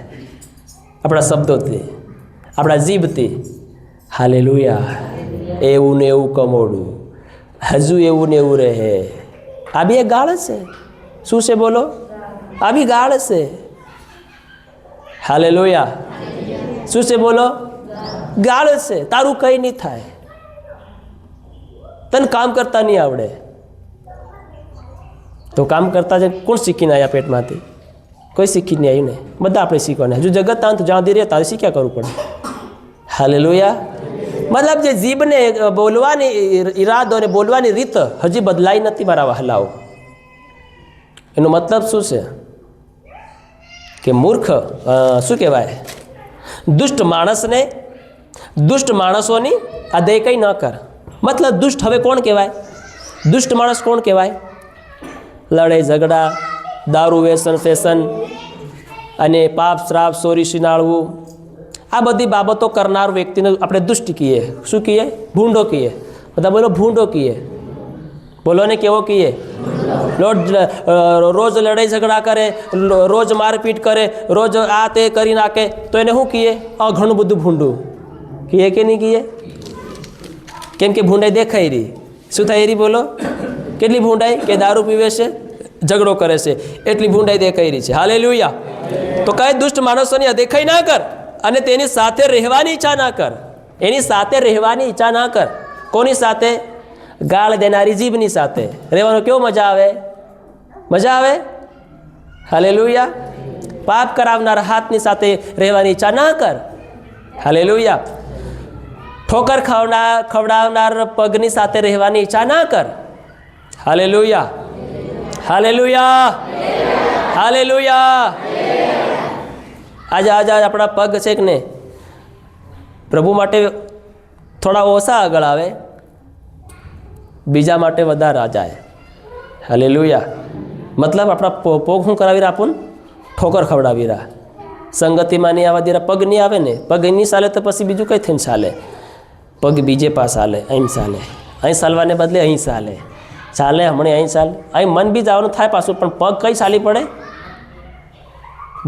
આપણા શબ્દોથી, આપણા જીભથી. હાલેલુયા. એવું ને એવું કમોડું, હજુ એવું ને એવું રહે. આ બે ગાળ છે. શું છે બોલો? આ બી ગાળ છે. હાલેલુયા. શું છે બોલો? ગાળ છે. તારું કંઈ નહીં થાય, તને કામ કરતા નહીં આવડે તો કામ કરતા જ કોણ શીખીને આવ્યા પેટમાંથી? કોઈ શીખીને આવ્યું ને, બધા આપણે શીખવાના. હજુ જગત આંત જ્યાં દી રહે તારે શીખ્યા કરવું પડે. હાલેલુયા. મતલબ જે જીભને બોલવાની ઈરાદો અને બોલવાની રીત હજી બદલાઈ નથી મારા વહાલાઓ. એનો મતલબ શું છે કે મૂર્ખ શું કહેવાય, દુષ્ટ માણસને દુષ્ટ માણસોની અદય કંઈ ન કર. મતલબ દુષ્ટ હવે કોણ કહેવાય? દુષ્ટ માણસ કોણ કહેવાય? લડાઈ ઝઘડા, દારૂ વ્યસન ફેશન અને પાપ શ્રાપ ચોરી શિનાળવું, આ બધી બાબતો કરનાર વ્યક્તિને આપણે દુષ્ટ કહીએ. શું કહીએ? ભૂંડો કહીએ. બધા બોલો ભૂંડો કહીએ. બોલો ને કેવો કહીએ? રોજ લડાઈ ઝઘડા કરે, રોજ મારપીટ કરે, રોજ આ તે કરી નાખે તો એને શું કહીએ? ઘણું બધું ભૂંડું કહીએ કે નહીં કહીએ? કેમ કે ભૂંડાઈ દેખાઈ રહી. શું થાય રહી બોલો? કેટલી ભૂંડાઈ કે દારૂ પીવે છે, ઝઘડો કરે છે, એટલી ભૂંડાઈ દેખાઈ રહી છે. હાલેલુયા. તો કઈ દુષ્ટ માણસોની અદેખાઈ ના કર અને તેની સાથે રહેવાની ઈચ્છા ના કર. એની સાથે રહેવાની ઈચ્છા ના કર. કોની સાથે? ગાળ દેનારી જીભની સાથે રહેવાનો કેવો મજા આવે? મજા આવે. હાલેલુયા. પાપ કરાવનાર હાથની સાથે રહેવાની ઈચ્છા ના કર. હાલેલુયા. ઠોકર ખવડાવનાર પગની સાથે રહેવાની ઈચ્છા ના કર. હાલેલુયા. હાલેલુયા. હાલેલુયા. આજે આપણા પગ છે કે ને પ્રભુ માટે થોડા ઓછા આગળ આવે, બીજા માટે વધારે આ જાય. હાલેલુયા. મતલબ આપણા પગ શું કરાવી રહ્યા? આપણને ઠોકર ખવડાવી રહ્યા. સંગતિમાં નહીં આવવા દે, પગ નહીં આવે ને, પગ નહીં ચાલે તો પછી બીજું કંઈ થઈને ચાલે. પગ બીજે પાસ ચાલે, અહીં ચાલે, અહીં ચાલવાને બદલે અહીં ચાલે, ચાલે હમણાં અહીં ચાલે, અહીં મન બી જવાનું થાય પાછું, પણ પગ કઈ ચાલી પડે?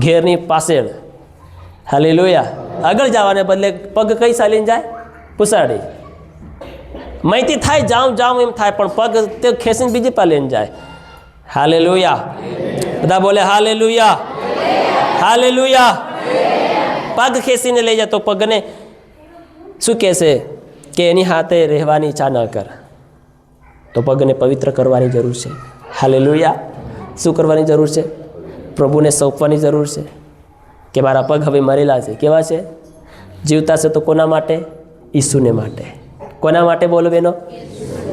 ઘેરની પાછળ. હાલેલુયા. આગળ જવાને બદલે પગ કઈ ચાલીને જાય? પુસાડી. માહિતી થાય જાઉં એમ થાય, પણ પગ તે ખેંચીને બીજી પા લઈને જાય. હાલેલુયા. બધા બોલે હાલેલુયા. હાલેલુયા. પગ ખેંચીને લઈ જાય તો પગને શું કહેશે કે એની હાથે રહેવાની ઈચ્છા ન કર. તો પગને પવિત્ર કરવાની જરૂર છે. હાલેલુયા. શું કરવાની જરૂર છે? પ્રભુને સોંપવાની જરૂર છે કે મારા પગ હવે મરેલા છે. કેવા છે? જીવતા છે તો કોના માટે? ઈસુને માટે. કોના માટે બોલો બેનો?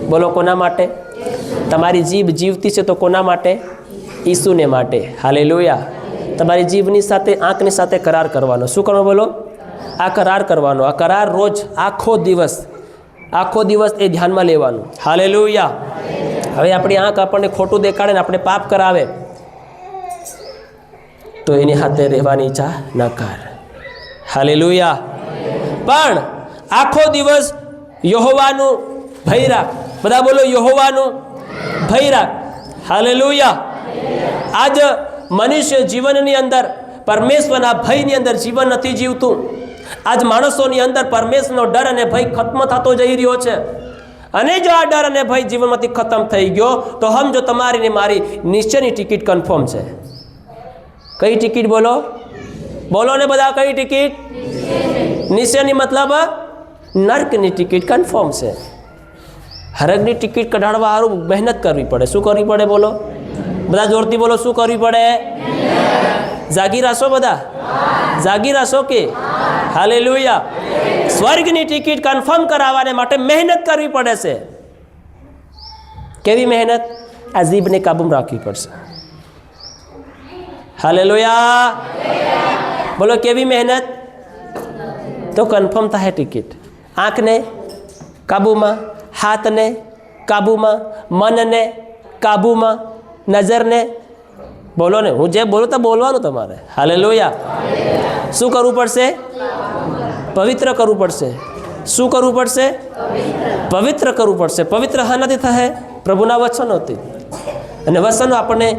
બોલો કોના માટે? તમારી જીભ જીવતી છે તો કોના માટે? ઈસુને માટે. હાલેલુયા. તમારી જીભની સાથે આંખની સાથે કરાર કરવાનો. શું કરવાનો બોલો? આ કરાર કરવાનો. આ કરાર રોજ આખો દિવસ એ ધ્યાનમાં લેવાનું. હાલેલુયા. હવે આપણી આંખ આપણને ખોટું દેખાડે ને આપણે પાપ કરાવે તો એની હાથે રહેવાની ઈચ્છા ન કર. હાલેલુયા. પણ આખો દિવસ યહોવાનું ભય રાખ. બધા બોલો યહોવાનું ભય રાખ. હાલેલુયા. આજ મનુષ્ય જીવનની અંદર પરમેશ્વરના ભયની અંદર જીવન નથી જીવતું. આજ માણસોની અંદર પરમેશ્વરનો ડર અને ભય ખત્મ થતો જઈ રહ્યો છે. અને જો આ ડર અને ભય જીવનમાંથી ખતમ થઈ ગયો તો સમજો તમારી ને મારી નિશ્ચયની ટિકિટ કન્ફર્મ છે. કઈ ટિકિટ બોલો? બોલો ને બધા, કઈ ટિકિટ? નિશ્ચયની મતલબ નર્કની ટિકિટ કન્ફર્મ છે. હરગની ટિકિટ કઢાડવા સારું મહેનત કરવી પડે. શું કરવી પડે બોલો? બધા જોરથી બોલો. શું કરવી પડે? જાગી રહેશો બધા? જાગી રહેશો કે? હાલેલુયા. સ્વર્ગની ટિકિટ કન્ફર્મ કરાવવાને માટે મહેનત કરવી પડે છે. કેવી મહેનત? આ જીભને કાબૂમાં રાખવી પડશે. હાલેલુયા. બોલો કેવી મહેનત? તો કન્ફર્મ થાય ટિકિટ. આંખને કાબૂમાં, હાથને કાબૂમાં, મનને કાબૂમાં, નજરને. બોલો ને, હું જે બોલું તો બોલવાનું તમારે. હાલેલુયા. શું કરવું પડશે? પવિત્ર કરવું પડશે. શું કરવું પડશે? પવિત્ર કરવું પડશે. પવિત્ર હા નથી થાય? પ્રભુના વચનોથી. અને વચનો આપણને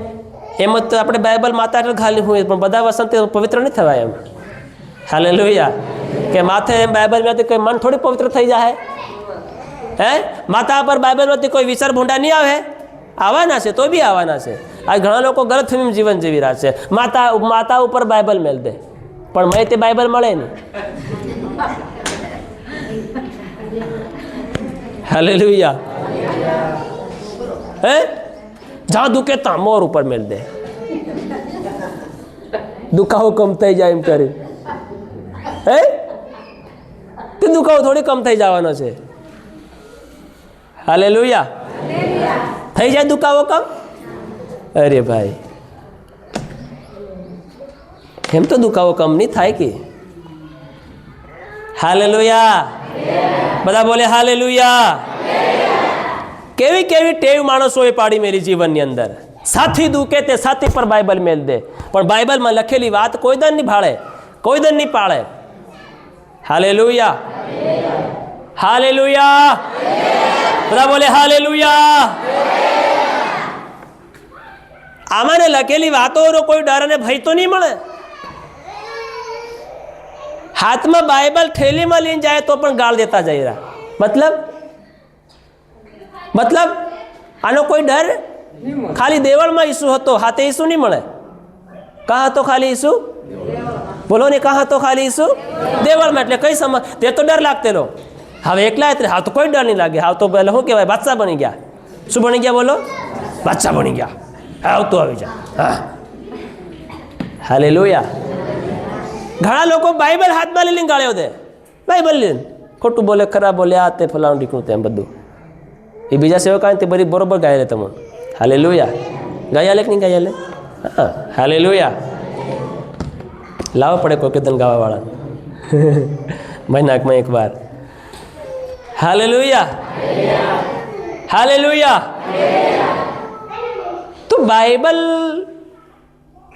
એમ જ આપણે બાઇબલ માતા એટલે ખાલી હોય, પણ બધા વચનથી પવિત્ર નહીં થવાય એમ. હાલેલુયા. કે માથે એમ બાઇબલમાંથી કોઈ મન થોડી પવિત્ર થઈ જાય? હે? માથા પર બાઇબલમાંથી કોઈ વિચાર ભૂંડા નહીં આવે? આવવાના છે, તો બી આવવાના છે. આ ઘણા લોકો ગલતફહેમી જીવન જીવી રહ્યા છે. માતા ઉપર બાઇબલ મેલ દે, પણ મેં તે બાઇબલ મળે નહીં. હાલેલુયા. હે જ્યાં દુખે ત્યાં મોર ઉપર મેલ દે, દુખાવો કમ થઈ જાય એમ કરી. હે તે દુખાવો થોડી કમ થઈ જવાનો છે. હાલેલુયા. થઈ જાય દુખાવો કમ? અરે ભાઈ, એમ તો દુખાવો કમ નહીં થાય કે. હાલેલુયા. બધા બોલે હાલેલુયા. કેવી કેવી ટેવ માણસોએ પાડી મેરી જીવનની અંદર. સાથી દુખે તે સાથી પર બાઇબલ મેલ દે, પણ બાઇબલમાં લખેલી વાત કોઈ દર નહીં ભાળે, કોઈ દર નહીં પાળે. હાલેલુયા. હાલેલુયા. બધા બોલે હાલેલુયા. આમાંને લખેલી વાતોનો કોઈ ડર અને ભય તો નહીં મળે. હાથમાં બાઇબલ થેલીમાં લઈને જાય તો પણ ગાળ દેતા જઈ રહ્યા. મતલબ આનો કોઈ ડર? ખાલી દેવળમાં ઈસુ હતો, હાથે ઈસુ નહીં મળે. કાં હતો ખાલી ઈસુ? બોલો ને, કાં હતો ખાલી ઈસુ? દેવળમાં. એટલે કઈ સમજ તે તો ડર લાગતેલો. હવે એકલા એટલે હાવ તો કોઈ ડર નહીં લાગે. હાવ તો પહેલાં શું કહેવાય, બાદશાહ બની ગયા. શું બની ગયા? બોલો, બાદશાહ બની ગયા. હાવ તો આવી જા. હા, હાલેલુયા. ઘણા લોકો બાઇબલ હાથમાં લઈને ગાળ્યો દે, બાઇબલ લઈને ખોટું બોલે, ખરાબ બોલે, આ તે ફલાણું ઢીકણું તેમ બધું. એ બીજા સેવકા તે બધી બરોબર ગાયેલે તમે. હાલેલુયા. ગાયાલે કે નહીં ગાયાલે? હા, હાલેલુયા. લાવવા પડે કોઈ કીર્તન ગાવાવાળા મહિનાકમાં એક વાર. હાલેલુયા. હાલેલુયા. તો બાઇબલ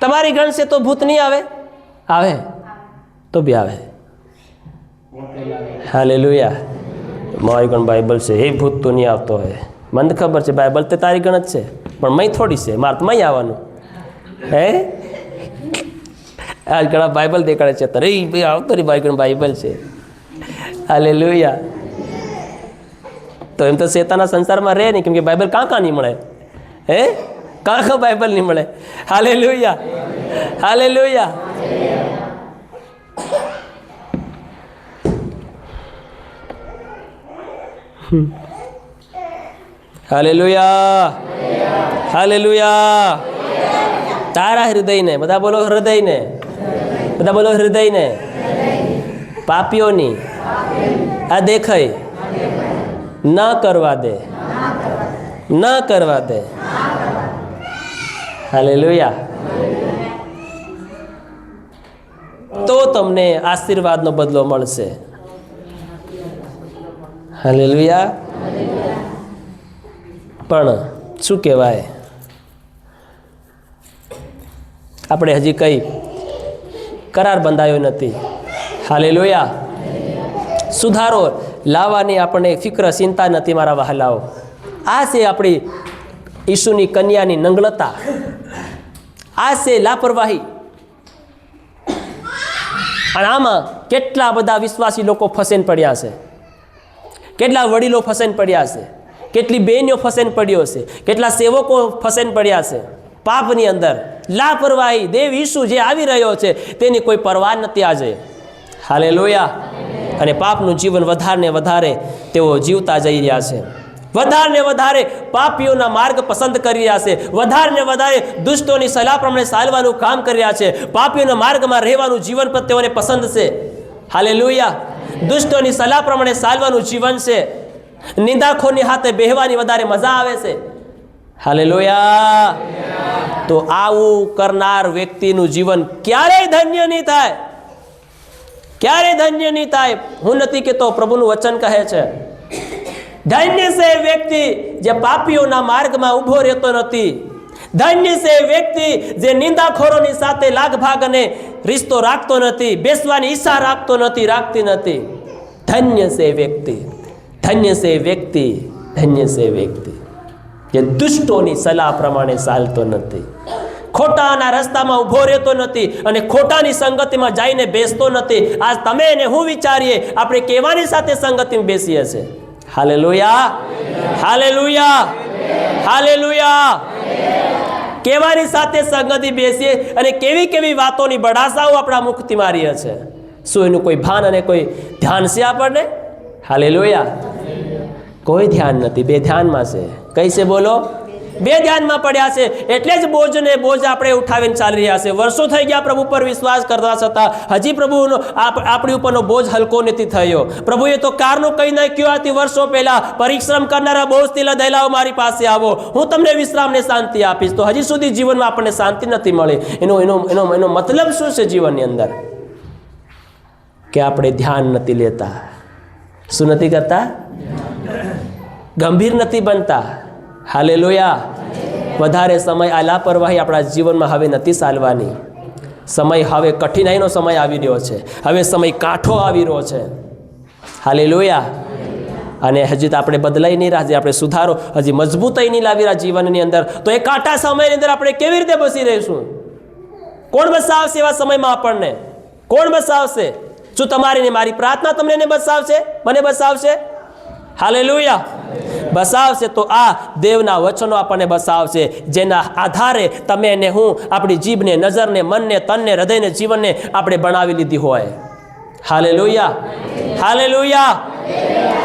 તમારી ગણશે તો ભૂત નહીં આવે? આવે તો બી આવે. હાલેલુયા. મારી ગણ બાઇબલ છે, એ ભૂત તો નહીં આવતો હોય. મને ખબર છે બાઇબલ તે તારી ગણ જ છે, પણ મય થોડી છે, મારે તો મય આવવાનું. હે આજ ઘણા બાઇબલ દેખાડે છે, તો રે ભાઈ આવતો રે ભાઈ ગણ બાઇબલ છે. હાલેલુયા. તો એમ તો શેતાના સંસારમાં રહે નહીં, કેમ કે બાઇબલ કાં નહીં મળે. હે કાં બાઇબલ નહીં મળે. હાલેલુયા. હાલેલુયા. હાલેલુયા. હાલેલુયા. તારા હૃદયને, બધા બોલો હૃદયને, બધા બોલો હૃદયને, પાપીઓની આ દેખાય ન કરવા દે, ન કરવા દે. હાલેલુયા. તો તમને આશીર્વાદનો બદલો મળશે. હાલેલુયા. પણ શું કહેવાય, આપણે હજી કંઈ કરાર બંધાયો નથી. હાલેલુયા. સુધારો લાવવાની આપણને ફિક્ર ચિંતા નથી મારા વહાલાઓ. આ છે આપણી ઈસુની કન્યાની નંગળતા, આ છે લાપરવાહી. અને આમાં કેટલા બધા વિશ્વાસી લોકો ફસાઈને પડ્યા છે, કેટલા વડીલો ફસાઈને પડ્યા છે, કેટલી બહેનીઓ ફસાઈને પડ્યો છે, કેટલા સેવકો ફસાઈને પડ્યા છે પાપની અંદર. લાપરવાહી. દેવ ઈસુ જે આવી રહ્યો છે તેની કોઈ પરવા નથી આજે. હાલેલુયા. અને પાપનું જીવન વધારે ને વધારે તેઓ જીવતા જઈ રહ્યા છે. વધારે ને વધારે પાપીઓના માર્ગ પસંદ કરી રહ્યા છે. વધારે ને વધારે દુષ્ટોની સલાહ પ્રમાણે ચાલવાનું કામ કરી રહ્યા છે. પાપીઓના માર્ગમાં રહેવાનું જીવન પર તેઓને પસંદ છે. હાલેલુયા. દુષ્ટોની સલાહ પ્રમાણે ચાલવાનું જીવન છે. નિંદાખોરની હાથે બેહવાની વધારે મજા આવે છે. હાલેલુયા. તો આવું કરનાર વ્યક્તિનું જીવન ક્યારેય ધન્ય નહીં થાય, ક્યારેય ધન્ય નહીં થાય. હું નથી કહેતો, પ્રભુનું વચન કહે છે ધન્ય છે વ્યક્તિ જે પાપીઓના માર્ગમાં ઊભો રહેતો નથી. ધન્ય છે વ્યક્તિ જે નિંદાખોરોની સાથે લાગભાગ અને રિશ્તો રાખતો નથી, બેસવાની ઈચ્છા રાખતો નથી, રાખતી નથી. ધન્ય છે વ્યક્તિ, ધન્ય છે વ્યક્તિ, ધન્ય છે વ્યક્તિ જે દુષ્ટોની સલાહ પ્રમાણે ચાલતો નથી, ખોટાના રસ્તામાં ઊભો રહેતો નથી અને ખોટાની સંગતિમાં જઈને બેસતો નથી. આજ તમે અને હું વિચારીએ આપણે કેવાની સાથે સંગતિમાં બેસીએ છીએ. હાલેલુયા. હાલેલુયા. હાલેલુયા. કેવાની સાથે સંગતિ બેસીએ અને કેવી કેવી વાતોની બડાસાઓ આપણા મુખથી મારીએ છે, શું એનું કોઈ ભાન અને કોઈ ધ્યાન છે આપણને? હાલેલુયા. કોઈ ધ્યાન નથી, બે ધ્યાનમાં છે. કઈ છે બોલો? બે ધ્યાનમાં પડ્યા છે. એટલે જ બોજ આપણે ઉઠાવીને ચાલી રહ્યા છે. વર્ષો થઈ ગયા પ્રભુ પર વિશ્વાસ કરતા છતાં હજી પ્રભુનો આપણી ઉપરનો બોજ હલકો નથી થયો. પ્રભુએ તો કારનું કહી નાખ્યું હતી વર્ષો પહેલા, પરિશ્રમ કરનારા બોજથી લદાયેલાઓ મારી પાસે આવો, હું તમને વિશ્રામ ને શાંતિ આપીશ. તો હજી સુધી જીવનમાં આપણને શાંતિ નથી મળી. એનો મતલબ શું છે જીવનની અંદર? કે આપણે ધ્યાન નથી લેતા. શું નથી કરતા? ગંભીર નથી બનતા. હાલેલુયા. વધારે સમય આ લાપરવાહી આપણા જીવનમાં હવે નથી ચાલવાની. સમય હવે કઠિનાઈનો સમય આવી રહ્યો છે. હવે સમય કાઠો આવી રહ્યો છે. હાલેલુયા. અને હજી તો આપણે બદલાઈ નહીં રહ્યા, આપણે સુધારો હજી મજબૂતાઈ નહીં લાવી રહ્યા જીવનની અંદર, તો એ કાંટા સમયની અંદર આપણે કેવી રીતે બસી રહીશું? કોણ બસાવશે એવા સમયમાં આપણને? કોણ બસાવશે? શું તમારી ને મારી પ્રાર્થના તમને બસાવશે? મને બસાવશે? હાલેલુયા. બસાવશે તો આ દેવના વચનો આપણને બસાવશે, જેના આધારે તમે ને હું આપણી જીભને, નજરને, મનને, તનને, હૃદયને, જીવનને આપણે બનાવી લીધી હોય. હાલેલુયા. હાલેલુયા.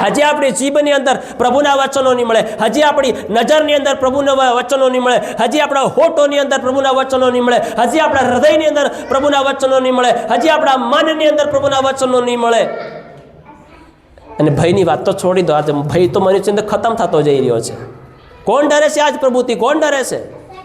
હજી આપણી જીભની અંદર પ્રભુના વચનો નહીં મળે, હજી આપણી નજરની અંદર પ્રભુના વચનો નહીં મળે, હજી આપણા હોઠોની અંદર પ્રભુના વચનો નહીં મળે, હજી આપણા હૃદયની અંદર પ્રભુના વચનો નહીં મળે, હજી આપણા મનની અંદર પ્રભુના વચનો નહીં મળે. અને ભયની વાત તો છોડી દો. આજે ભય તો મનુષ્ય અંદર ખતમ થતો જઈ રહ્યો છે. કોણ ડરે છે આજ પ્રભુથી? કોણ ડરે છે?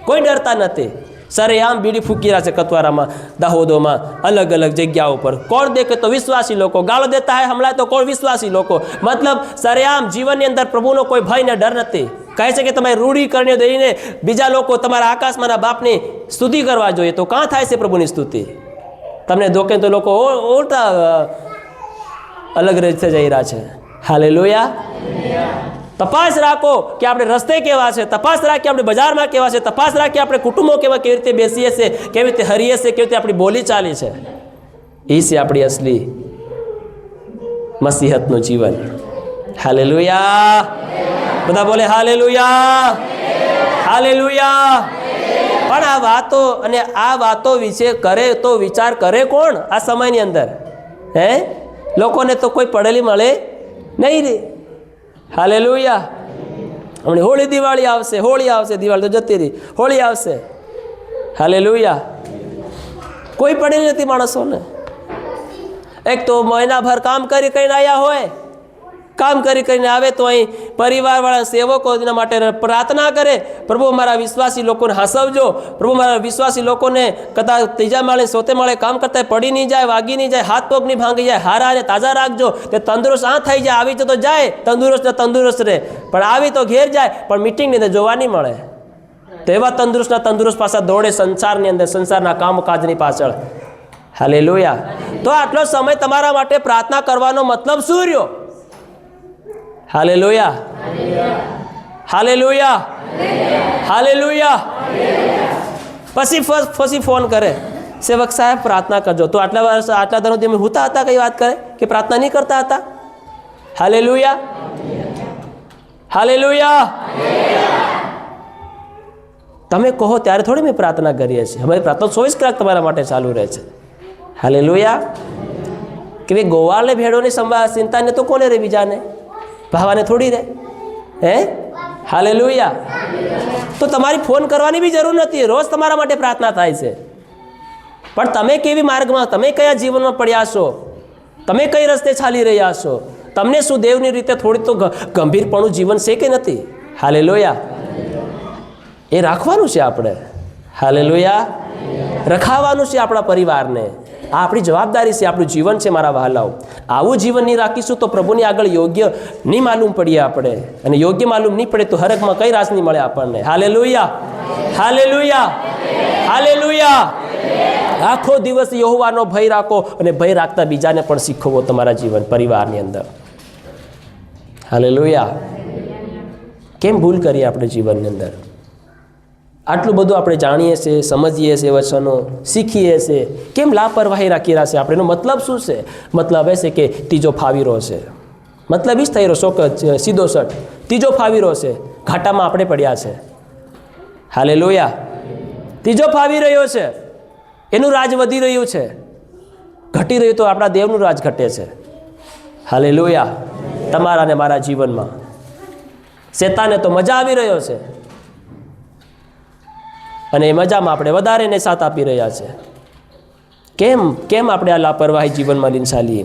કોઈ ડરતા નથી. સરેઆમ બીડી ફૂકી રહ્યા છે કતવારામાં, દાહોદોમાં, અલગ અલગ જગ્યાઓ પર. કોણ દેખે તો વિશ્વાસી લોકો, ગાળો દેતા હૈ હમણાં તો કોણ? વિશ્વાસી લોકો. મતલબ સરેઆમ જીવનની અંદર પ્રભુનો કોઈ ભય ને ડર નથી. કહે છે કે તમારે રૂઢી કરીને દઈને બીજા લોકો તમારા આકાશમાંના બાપની સ્તુતિ કરવા જોઈએ. તો કાં થાય છે પ્રભુની સ્તુતિ? તમને ધોકે તો લોકો ઉલટા અલગ રીતે જઈ રહ્યા છે. હાલેલુયા. તપાસ રાખો કે આપણે રસ્તે કેવા છે, તપાસ રાખીએ આપણે બજારમાં કેવા છે, તપાસ રાખીએ આપણે કુટુંબો કેવી રીતે બેસીએ છીએ, કેવી રીતે હરીએ છીએ, કેવી રીતે આપણી બોલી ચાલી છે. એ છે આપણી અસલી મસીહતનું જીવન. હાલેલુયા. બધા બોલે હાલેલુયા. હાલેલુયા. પણ આ વાતો અને આ વાતો વિશે કરે તો વિચાર કરે કોણ આ સમયની અંદર? હે, લોકોને તો કોઈ પડેલી મળે નહીં રે. હાલેલુયા. હમણાં હોળી દિવાળી આવશે, હોળી આવશે, દિવાળી તો જતી રહી, હોળી આવશે. હાલેલુયા. કોઈ પડેલી નથી માણસોને. એક તો મહિનાભર કામ કરી કરીને આવ્યા હોય, કામ કરી કરીને આવે તો અહીં પરિવારવાળા સેવકો એના માટે પ્રાર્થના કરે, પ્રભુ મારા વિશ્વાસી લોકોને હાંસવજો, પ્રભુ મારા વિશ્વાસી લોકોને કદાચ ત્રીજા માળે ચોથે માળે કામ કરતા પડી નહીં જાય, વાગી નહીં જાય, હાથ પગ નહીં ભાંગી જાય, હારા અને તાજા રાખજો, તે તંદુરસ્ત આ થઈ જાય. આવી તો જાય તંદુરસ્ત રહે, પણ આવી તો ઘેર જાય પણ મીટિંગની અંદર જોવા નહીં મળે. તો એવા તંદુરસ્ત પાછા દોડે સંસારની અંદર, સંસારના કામકાજની પાછળ. હાલેલુયા. તો આટલો સમય તમારા માટે પ્રાર્થના કરવાનો મતલબ શું રહ્યો? હાલેલુયા. હાલેલુયા. હાલેલુયા. પછી ફોન કરે, સેવક સાહેબ પ્રાર્થના કરજો. તો આટલા વર્ષ આટલા દરરોજ અમે હોતા હતા, કઈ વાત કરે કે પ્રાર્થના નહીં કરતા હતા? હાલેલુયા. હાલેલુયા. તમે કહો ત્યારે થોડી મેં પ્રાર્થના કરીએ છીએ. અમારી પ્રાર્થના 24 કલાક તમારા માટે ચાલુ રહે છે. હાલેલુયા. કે ભાઈ ગોવાળને ભેડોની ચિંતાને તો કોને રે? બીજાને ભાવાને થોડી રે. હે, હાલેલુયા. તો તમારી ફોન કરવાની બી જરૂર નથી. રોજ તમારા માટે પ્રાર્થના થાય છે. પણ તમે કેવી માર્ગમાં, તમે કયા જીવનમાં પડ્યા છો, તમે કઈ રસ્તે ચાલી રહ્યા છો, તમને શું દેવની રીતે થોડી તો ગંભીરપણું જીવન છે કે નથી? હાલેલુયા. એ રાખવાનું છે આપણે. હાલેલુયા. રખાવાનું છે આપણા પરિવારને. આ આપણી જવાબદારી છે, આપણું જીવન છે મારા વહાલાઓ. આવું જીવન નહીં રાખીશું તો પ્રભુની આગળ યોગ્ય નહીં માલુમ પડીએ આપણે, અને યોગ્ય માલુમ નહીં પડે તો હરકમાં કઈ રાસ નહીં મળે આપણને. હાલેલુયા. હાલેલુયા. હાલેલુયા. આખો દિવસ યહોવાનો ભય રાખો, અને ભય રાખતા બીજાને પણ શીખવો તમારા જીવન પરિવારની અંદર. હાલેલુયા. કેમ ભૂલ કરીએ આપણે જીવનની અંદર? આટલું બધું આપણે જાણીએ છીએ, સમજીએ છીએ, વચનો શીખીએ છીએ, કેમ લાપરવાહી રાખી રહ્યા છે આપણે? એનો મતલબ શું છે? મતલબ એ છે કે ત્રીજો ફાવીરો છે. મતલબ એ જ થઈ રહ્યો, સીધો શટ ત્રીજો ફાવીરો છે. ઘાટામાં આપણે પડ્યા છે. હાલેલુયા. ત્રીજો ફાવી રહ્યો છે, એનું રાજ વધી રહ્યું છે. ઘટી રહ્યું તો આપણા દેવનું રાજ ઘટે છે. હાલેલુયા. તમારા ને મારા જીવનમાં શેતાને તો મજા આવી રહ્યો છે, અને એ મજામાં આપણે વધારે એને સાથ આપી રહ્યા છે. કેમ આપણે આ લાપરવાહી જીવનમાં લઈને ચાલીએ?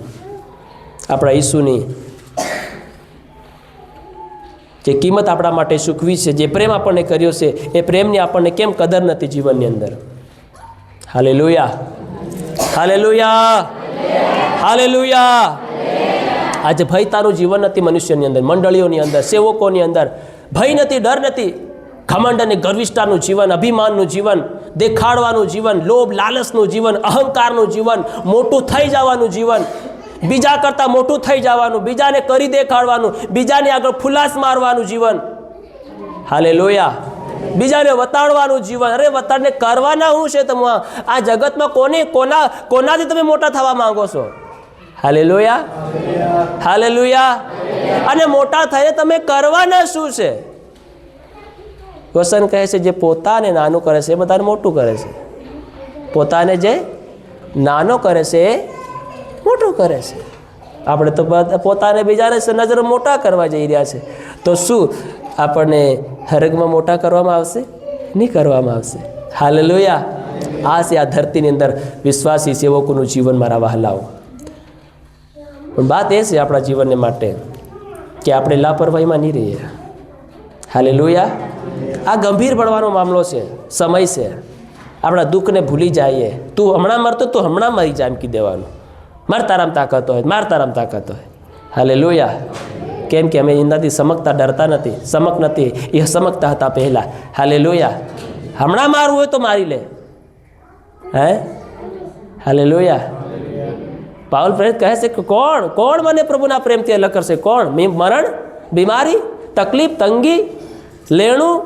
આપણા ઈસુની જે કિંમત આપણા માટે ચૂકવી છે, જે પ્રેમ આપણને કર્યો છે, એ પ્રેમની આપણને કેમ કદર નથી જીવનની અંદર? Hallelujah, hallelujah, hallelujah. આજે ભય તારું જીવન નથી મનુષ્યની અંદર, મંડળીઓની અંદર, સેવકોની અંદર ભય નથી, ડર નથી. ઘમંડ અને ગર્વિષ્ઠતાનું જીવન, અભિમાનનું જીવન, દેખાડવાનું જીવન, લોભ લાલચનું જીવન, અહંકારનું જીવન, મોટું થઈ જવાનું જીવન, બીજા કરતાં મોટું થઈ જવાનું, બીજાને કરી દેખાડવાનું, બીજાને આગળ ફુલાસ મારવાનું જીવન. હાલેલુયા. બીજાને વતાડવાનું જીવન. અરે વતાડને કરવાના શું છે? તમે આ જગતમાં કોનાથી તમે મોટા થવા માંગો છો? Hallelujah, hallelujah. અને મોટા થઈને તમે કરવાના શું છે? વસન કહે છે, જે પોતાને નાનું કરે છે એ બધાને મોટું કરે છે. પોતાને જે નાનો કરે છે એ મોટું કરે છે. આપણે તો પોતાને બીજાને નજર મોટા કરવા જઈ રહ્યા છે. તો શું આપણને હરગમાં મોટા કરવામાં આવશે? નહીં કરવામાં આવશે. હાલેલુયા. આ છે આ ધરતીની અંદર વિશ્વાસી સેવકોનું જીવન, મારા વહાલાઓ. પણ વાત એ છે આપણા જીવનને માટે કે આપણે લાપરવાહીમાં નહીં રહીએ. હાલેલુયા. આ ગંભીર પડવાનો મામલો છે, સમય છે. આપણા દુઃખને ભૂલી જઈએ. તું હમણાં મરતો, તું હમણાં મરી જાય એમ કહી દેવાનું. માર તારામ તાકાત હોય, માર તારામ તાકાત હોય. હાલેલુયા. કેમ કે અમે એનાથી સમકતા ડરતા નથી, સમક નથી, એ સમકતા હતા પહેલાં. હાલેલુયા. હમણાં મારવું હોય તો મારી લે. હે? હાલેલુયા. પાઉલ પ્રેરિત કહે છે કે કોણ મને પ્રભુના પ્રેમથી અલગ કરશે? કોણ? મરણ, બીમારી, તકલીફ, તંગી, લેણું,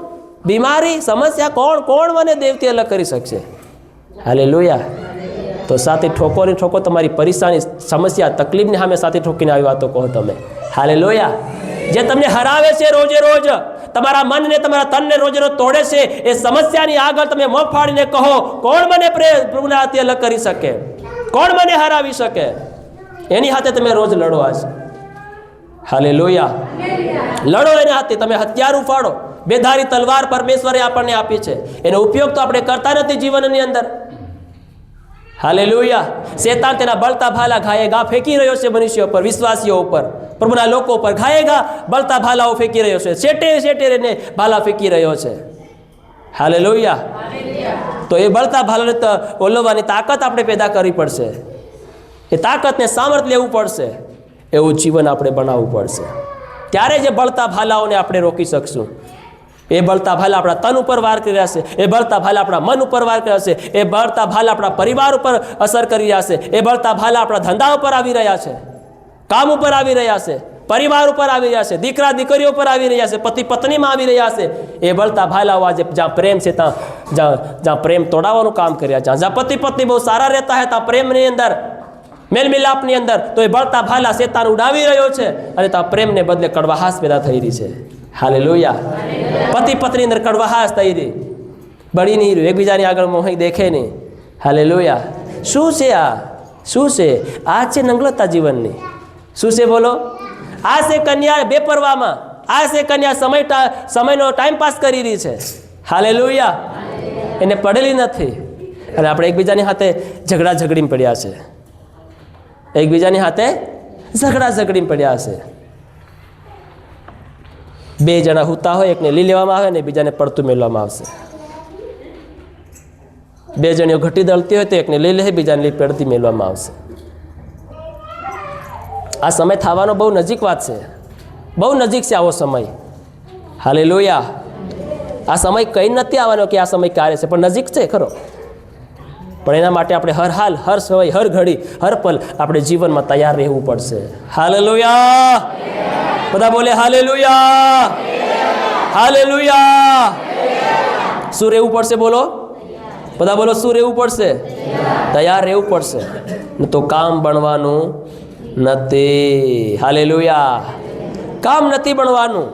બીમારી, સમસ્યા, કોણ મને દેવથી અલગ કરી શકશે? હાલેલુયા. તો સાથે ઠોકો ને ઠોકો તમારી પરેશાની, સમસ્યા, તકલીફને સામે સાથે ઠોકીને આવી વાતો કહો તમે. હાલેલુયા. જે તમને હરાવે છે રોજે રોજ, તમારા મનને, તમારા તનને રોજે રોજ તોડે છે, એ સમસ્યાની આગળ તમે મોં ફાડીને કહો, કોણ મને પ્રભુના હાથે અલગ કરી શકે? કોણ મને હરાવી શકે? એની હાથે તમે રોજ લડો. આજ હાલેલુયા. લડો એના હાથે. તમે હથિયાર ઉપાડો. બેધારી તલવાર પરમેશ્વરે આપણને આપી છે, એનો ઉપયોગ તો આપણે કરતા નથી જીવનની અંદર. હાલેલુયા. શેતાન તેના બળતા ભાલા ઘાયે ઘા ફેંકી રહ્યો છે મનુષ્યો પર, વિશ્વાસીઓ ઉપર, પ્રભુના લોકો પર ઘાયે ઘા બળતા ભાલાઓ ફેંકી રહ્યો છે. શેટે રહીને ભાલા ફેંકી રહ્યો છે. હાલેલુયા. તો એ બળતા ભાલાને ઓલવવાની તાકાત આપણે પેદા કરવી પડશે. એ તાકાતને સામર્થ્ય લેવું પડશે. એવું જીવન આપણે બનાવવું પડશે. ત્યારે જે બળતા ભાલાઓને આપણે રોકી શકશું. એ બળતા ભાલા આપણા તન ઉપર વાર કરી રહ્યા છે, એ બળતા ભાલા આપણા મન ઉપર વાર કર્યા છે, એ બળતા ભાલા આપણા પરિવાર ઉપર અસર કરી રહ્યા છે, એ બળતા ભાલા આપણા ધંધા ઉપર આવી રહ્યા છે, કામ ઉપર આવી રહ્યા છે, પરિવાર ઉપર આવી રહ્યા છે, દીકરા દીકરીઓ પર આવી રહ્યા છે, પતિ પત્નીમાં આવી રહ્યા છે. એ બળતા ભાલાઓ આજે જ્યાં પ્રેમ છે જ્યાં પ્રેમ તોડાવવાનું કામ કર્યા, જ્યાં પતિ પત્ની બહુ સારા રહેતા હોય ત્યાં પ્રેમની અંદર, મેલ મિલાપની અંદર, તો એ બળતા ભાલા શેતાન ઉડાવી રહ્યો છે, અને ત્યાં પ્રેમને બદલે કડવાહાસ પેદા થઈ રહી છે. હાલેલુયા. પતિ પત્ની અંદર કડવાહાસ થઈ રહી, બળી નહીં રહ્યું, એકબીજાની આગળ મોહી દેખે નહીં. હાલેલુયા. શું છે આ? શું છે આ? છે નંગલતા જીવનની. શું છે બોલો? આ છે કન્યા બેપરવામાં, આ છે કન્યા સમયનો ટાઈમ પાસ કરી રહી છે. હાલેલુયા. એને પડેલી નથી. અને આપણે એકબીજાની હાથે ઝઘડા ઝઘડીને પડ્યા છે, એકબીજાની હાથે ઝઘડા ઝઘડીને પડ્યા છે. બે જણા હુતા હોય, એકને લઈ લેવામાં આવે ને બીજાને પડતું મેળવામાં આવશે. બે જણીઓ ઘટી દળતી હોય તો એકને લઈ લે, બીજાને લઈ પડતી મેળવામાં આવશે. આ સમય થવાનો બહુ નજીક વાત છે, બહુ નજીક છે આવો સમય. હાલેલુયા. આ સમય કંઈ નથી આવવાનો કે આ સમય ક્યારે છે, પણ નજીક છે ખરો. પણ એના માટે આપણે હર હાલ, હર સમય, હર ઘડી, હર પલ આપણે જીવનમાં તૈયાર રહેવું પડશે. હાલેલુયા. બધા બોલે હાલેલુયા, હાલેલુયા. શું રહેવું પડશે બોલો? બધા બોલો, શું રહેવું પડશે? તૈયાર રહેવું પડશે. તો કામ બનવાનું નથી. હાલેલુયા. કામ નથી બનવાનું.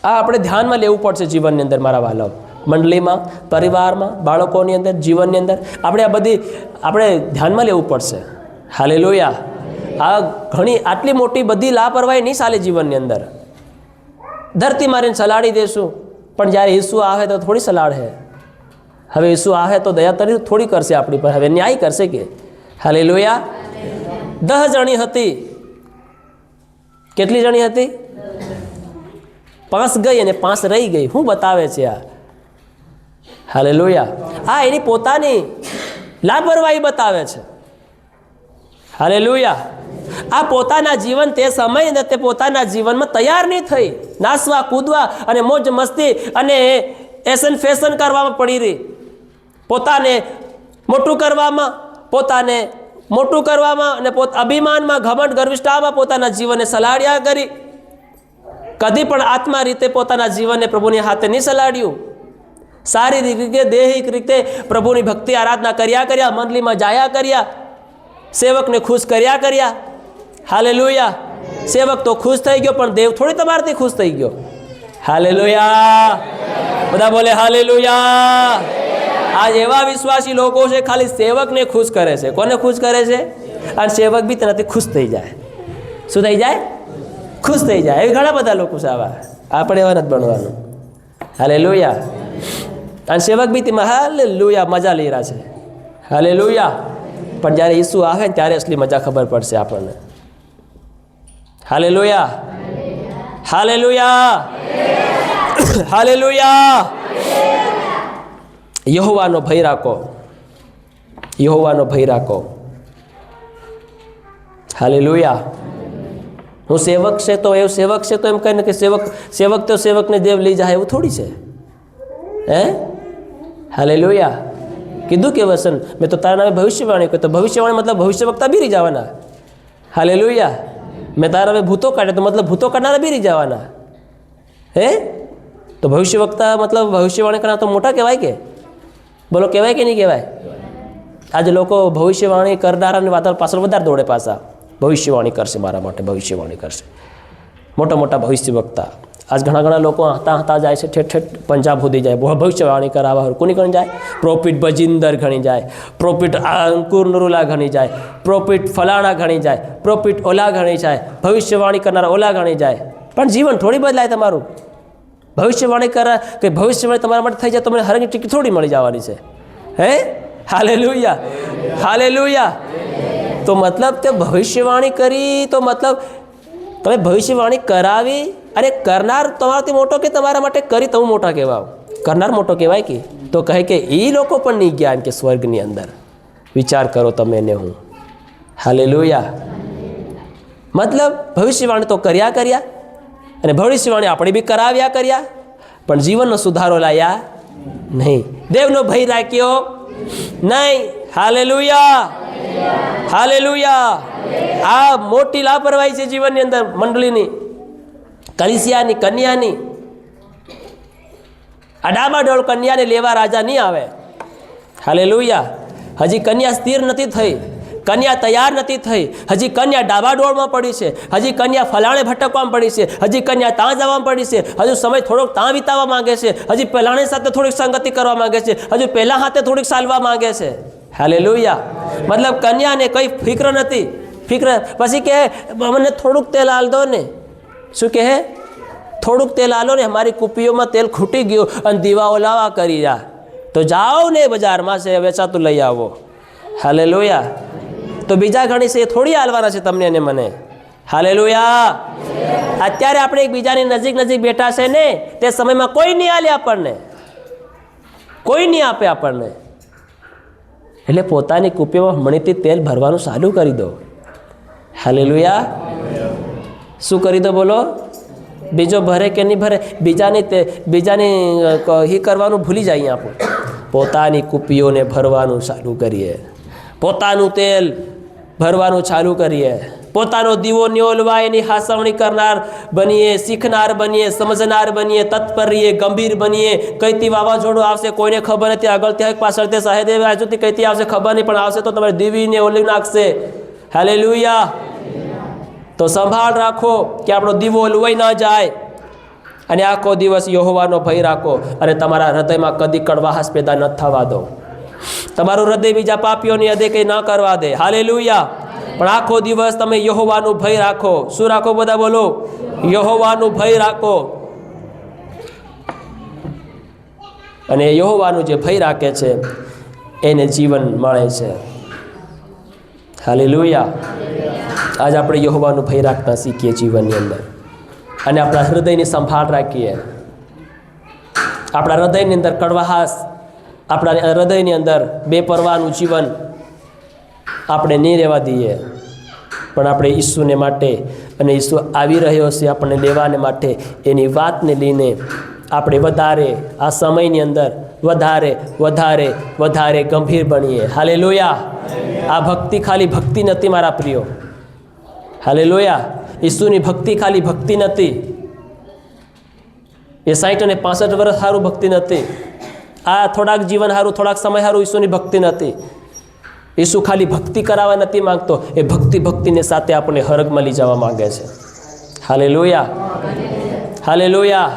આ આપણે ધ્યાનમાં લેવું પડશે જીવનની અંદર મારા વાલાઓ. મંડળીમાં, પરિવારમાં, બાળકોની અંદર, જીવનની અંદર આપણે આ બધી આપણે ધ્યાનમાં લેવું પડશે. હાલેલુયા. આ ઘણી આટલી મોટી બધી લાપરવાહી નહીં ચાલે જીવનની અંદર. ધરતી મારીને સલાડી દેશું, પણ જ્યારે ઈસુ આવે તો થોડી સલાડ હે. હવે ઈસુ આવે તો દયા તરી થોડી કરશે આપણી પર, હવે ન્યાય કરશે કે. હાલેલુયા. 10 જણી હતી. કેટલી જણી હતી? 5 ગઈ અને 5 રહી ગઈ. શું બતાવે છે આ? હાલેલુયા. આ એની પોતાની લાપરવાહી બતાવે છે. હાલેલુયા. આ પોતાના જીવન તે સમયે તે પોતાના જીવનમાં તૈયાર નહીં થઈ. નાસવા, કૂદવા અને મોજ મસ્તી અને એસન ફેશન કરવામાં પડી રહી. પોતાને મોટું કરવામાં અને અભિમાનમાં, ઘમંડ, ગર્વિષ્ઠતામાં પોતાના જીવનને સલાડ્યા કરી. કદી પણ આત્મા રીતે પોતાના જીવનને પ્રભુની હાથે નહીં સલાડ્યું. શારીરિક રીતે, દૈહિક રીતે પ્રભુની ભક્તિ આરાધના કર્યા, મંડળીમાં જાયા કર્યા, સેવકને ખુશ કર્યા. હાલેલુયા. સેવક તો ખુશ થઈ ગયો, પણ દેવ થોડી તમારાથી ખુશ થઈ ગયો. હાલેલુયા. બધા બોલે હાલેલુયા. આજ એવા વિશ્વાસી લોકો છે, ખાલી સેવકને ખુશ કરે છે. કોને ખુશ કરે છે? અને સેવક બી તેનાથી ખુશ થઈ જાય. શું થઈ જાય? ખુશ થઈ જાય. એવી ઘણા બધા લોકો છે આવા. આપણે એવા નથી બનવાનું. હાલેલુયા. અને સેવક બી તેમાં હાલેલુયા મજા લઈ રહ્યા છે. હાલેલુયા. પણ જ્યારે ઈસુ આવે ને ત્યારે અસલી મજા ખબર પડશે આપણને. હાલેલુયા. હાલેલુયા. હાલેલુયા. યહોવાનો ભય રાખો. યહોવાનો ભય રાખો. હાલેલુયા. હું સેવક છે તો એવું સેવક છે તો એમ કહીને કે સેવક તો સેવકને દેવ લઈ જાય એવું થોડી છે. હે? હાલેલુયા. કીધું કે વસન મેં તો તારા નામે ભવિષ્યવાણી કહી, તો ભવિષ્યવાણી મતલબ ભવિષ્ય વક્તા બીરી જવાના. હાલેલુયા. મેં તારા નામે ભૂતો કાઢે તો મતલબ ભૂતો કાઢનારા બીરી જવાના. હે? તો ભવિષ્ય વક્તા મતલબ ભવિષ્યવાણી કરનાર તો મોટા કહેવાય કે? બોલો, કહેવાય કે નહીં કહેવાય? આજે લોકો ભવિષ્યવાણી કરનારાની વાત પાછળ વધારે દોડે. પાછા ભવિષ્યવાણી કરશે, મારા માટે ભવિષ્યવાણી કરશે. મોટા મોટા ભવિષ્ય વક્તા આજ ઘણા લોકો હતા જાય છે, ઠેઠ પંજાબ સુધી જાય, ભવિષ્યવાણી કરાવવા. કોની ઘણી જાય? પ્રોફિટ બજિંદર ઘણી જાય, પ્રોફિટ અંકુર નરુલા ઘણી જાય, પ્રોફિટ ફલાણા ઘણી જાય, પ્રોફિટ ઓલા ઘણી જાય, ભવિષ્યવાણી કરનારા ઓલા ઘણી જાય. પણ જીવન થોડી બદલાય તમારું. ભવિષ્યવાણી કે ભવિષ્યવાણી તમારા માટે થઈ જાય તો મને હરની ટિકિટ થોડી મળી જવાની છે. હે? હાલેલુયા. હાલેલુયા. તો મતલબ તે ભવિષ્યવાણી કરી તો મતલબ તમે ભવિષ્યવાણી કરાવી અને કરનાર તમારાથી મોટો કે તમારા માટે કરી તમે મોટા કહેવાય? કરનાર મોટો કહેવાય કે? તો કહે કે એ લોકો પણ નહીં ગયા એમ કે સ્વર્ગની અંદર. વિચાર કરો તમે ને હું. હાલેલુયા. મતલબ ભવિષ્યવાણી તો કર્યા અને ભવિષ્યવાણી આપણે બી કર્યા, પણ જીવનનો સુધારો લાયા નહીં. દેવનો ભય રાખ્યો નહીં. હાલેલુયા. હાલેલુયા. આ મોટી લાપરવાહી છે જીવનની અંદર, મંડળીની, કલીસિયાની, કન્યાની. આ ડામાડોળ કન્યાને લેવા રાજા નહીં આવે. હાલેલુયા. હજી કન્યા સ્થિર નથી થઈ, કન્યા તૈયાર નથી થઈ, હજી કન્યા ડાબાડોળમાં પડી છે, હજી કન્યા ફલાણે ભટકવામાં પડી છે, હજી કન્યા ત્યાં જવામાં પડી છે, હજુ સમય થોડોક ત્યાં વિતાવવા માંગે છે, હજી પહેલાની સાથે થોડીક સંગતિ કરવા માંગે છે, હજુ પહેલા હાથે થોડીક ચાલવા માંગે છે. હાલેલુયા. મતલબ કન્યાને કંઈ ફિક્ર નથી. પછી કહે મને થોડુંક તેલ આલ દો ને. શું કહે? થોડુંક તેલ આલો ને, અમારી કુપીઓમાં તેલ ખૂટી ગયું અને દીવાઓ લાવા કરી રહ્યા. તો જાઓ ને બજારમાં છે વેચાતું લઈ આવો. હાલેલુયા. તો બીજા ઘણી છે એ થોડી હાલવાના છે તમને અને મને. હાલેલુયા. અત્યારે આપણે એકબીજાની નજીક બેઠા છે ને, તે સમયમાં કોઈ નહીં હાલે આપણને, કોઈ નહીં આપે આપણને. એટલે પોતાની કુપીમાં મણીથી તેલ ભરવાનું ચાલુ કરી દો. હાલેલુયા. શું કરી દો બોલો? બીજો ભરે કે નહીં ભરે, બીજાની એ કરવાનું ભૂલી જાય. આપણે પોતાની કુપીઓને ભરવાનું ચાલુ કરીએ, પોતાનું તેલ ભરવાનું ચાલુ કરીએ, પોતાનો દીવો ન્યોલવા એની હાસવણી કરનાર બનીએ, શીખનાર બનીએ, સમજનાર બનીએ, તત્પર રહીએ, ગંભીર બનીએ. કઈથી વાવાઝોડું આવશે કોઈને ખબર નથી, આગળથી પાછળથી સાહેબ બાજુથી કઈથી આવશે ખબર નહીં, પણ આવશે તો તમારે દીવીને ઓલી નાખશે. હાલેલુયા. તો સંભાળ રાખો કે આપણો દીવો ઓલવાઈ ના જાય. અને આખો દિવસ યહોવાનો ભય રાખો અને તમારા હૃદયમાં કદી કડવાશ પેદા ન થવા દો. તમારું હૃદય બીજા પાપીઓની હદે કંઈ ન કરવા દે. હાલેલુયા. પણ આખો દિવસ તમે યહોવાનું ભય રાખો. શું રાખો? બધા બોલો, યહોવાનું ભય રાખો. અને યહોવાનું જે ભય રાખે છે એને જીવન મળે છે. હાલેલુયા. આજ આપણે યહોવાનું ભય રાખતા શીખીએ જીવનની અંદર, અને આપણા હૃદયની સંભાળ રાખીએ. આપણા હૃદયની અંદર કડવાશ, આપણા હૃદયની અંદર બેપરવાનું જીવન આપણે નહીં રહેવા દઈએ. પણ આપણે ઈસુને માટે, અને ઈસુ આવી રહ્યો છે આપણને લેવાને માટે, એની વાતને લઈને આપણે વધારે આ સમયની અંદર વધારે વધારે વધારે ગંભીર બનીએ. હાલેલુયા. આ ભક્તિ ખાલી ભક્તિ નથી મારા પ્રિયો. હાલેલુયા. ઈસુની ભક્તિ ખાલી ભક્તિ નથી. એ 60 અને 65 વર્ષ સારું ભક્તિ નથી. આ થોડાક જીવન સારું, થોડાક સમય સારું ઈસુની ભક્તિ નથી. ઈસુ ખાલી ભક્તિ કરાવવા નથી માંગતો, એ ભક્તિને સાથે આપણે હરગમાં લઈ જવા માંગે છે. હાલેલુયા. હાલેલુયા.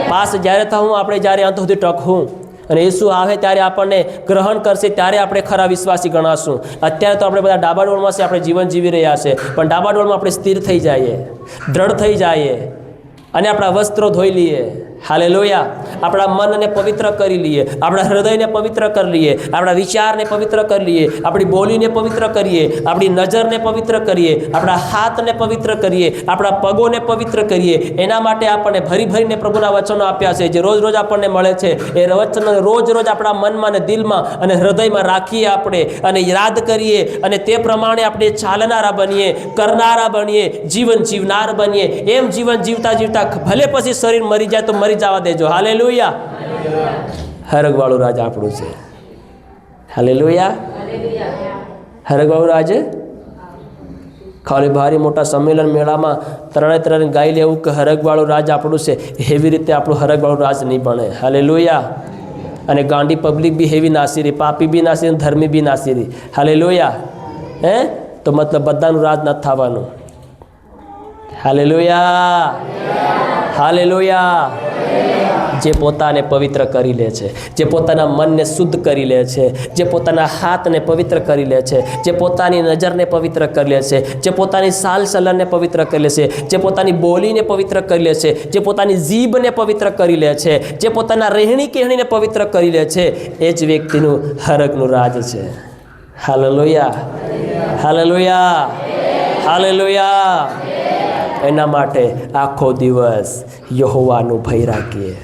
પાસ જ્યારે થવું, આપણે જ્યારે અંત સુધી ટકવું, અને ઈસુ આવે ત્યારે આપણને ગ્રહણ કરશે, ત્યારે આપણે ખરા વિશ્વાસી ગણાશું. અત્યારે તો આપણે બધા ડાબાડોળમાં છે, આપણે જીવન જીવી રહ્યા છે, પણ ડાબાડોળમાં આપણે સ્થિર થઈ જઈએ, દ્રઢ થઈ જઈએ, અને આપણા વસ્ત્રો ધોઈ લઈએ. હાલેલુયા. આપણા મનને પવિત્ર કરી લઈએ, આપણા હૃદયને પવિત્ર કરી લઈએ, આપણા વિચારને પવિત્ર કરી લઈએ, આપણી બોલીને પવિત્ર કરીએ, આપણી નજરને પવિત્ર કરીએ, આપણા હાથને પવિત્ર કરીએ, આપણા પગોને પવિત્ર કરીએ. એના માટે આપણને ભરી ભરીને પ્રભુના વચનો આપ્યા છે, જે રોજ રોજ આપણને મળે છે. એ વચનો રોજ રોજ આપણા મનમાં અને દિલમાં અને હૃદયમાં રાખીએ આપણે, અને યાદ કરીએ, અને તે પ્રમાણે આપણે ચાલનારા બનીએ, કરનારા બનીએ, જીવન જીવનાર બનીએ. એમ જીવન જીવતા જીવતા ભલે પછી શરીર મરી જાય તો મરી જવા દેજો. હાલેલુયા. હરગવાળું રાજ આપણું છે. હાલેલુયા. હરગવાળું રાજ ખાલી ભારી મોટા સંમેલન મેળામાં ત્રણે ગાઈ લેવું કે હરગવાળું રાજ આપણું છે, એવી રીતે આપણું હરગવાળું રાજ નહીં બને. હાલેલુયા. અને ગાંડી પબ્લિક બી હેવી નાસીરી, પાપી બી નાસીરી, ધર્મી બી નાસીરી. હાલેલુયા. તો મતલબ બધાનું રાજ નથી થવાનું. હાલેલુયા. હાલેલુયા. જે પોતાને પવિત્ર કરી લે છે, જે પોતાના મનને શુદ્ધ કરી લે છે, જે પોતાના હાથને પવિત્ર કરી લે છે, જે પોતાની નજરને પવિત્ર કરી લે છે, જે પોતાની સાલ સલનને પવિત્ર કરી લે છે, જે પોતાની બોલીને પવિત્ર કરી લે છે, જે પોતાની જીભને પવિત્ર કરી લે છે, જે પોતાના રહેણી કહેણીને પવિત્ર કરી લે છે, એ જ વ્યક્તિનું હરગનું રાજ છે. હાલેલુયા. હાલેલુયા. હાલેલુયા. એના માટે આખો દિવસ યહોવાનું ભય રાખીએ.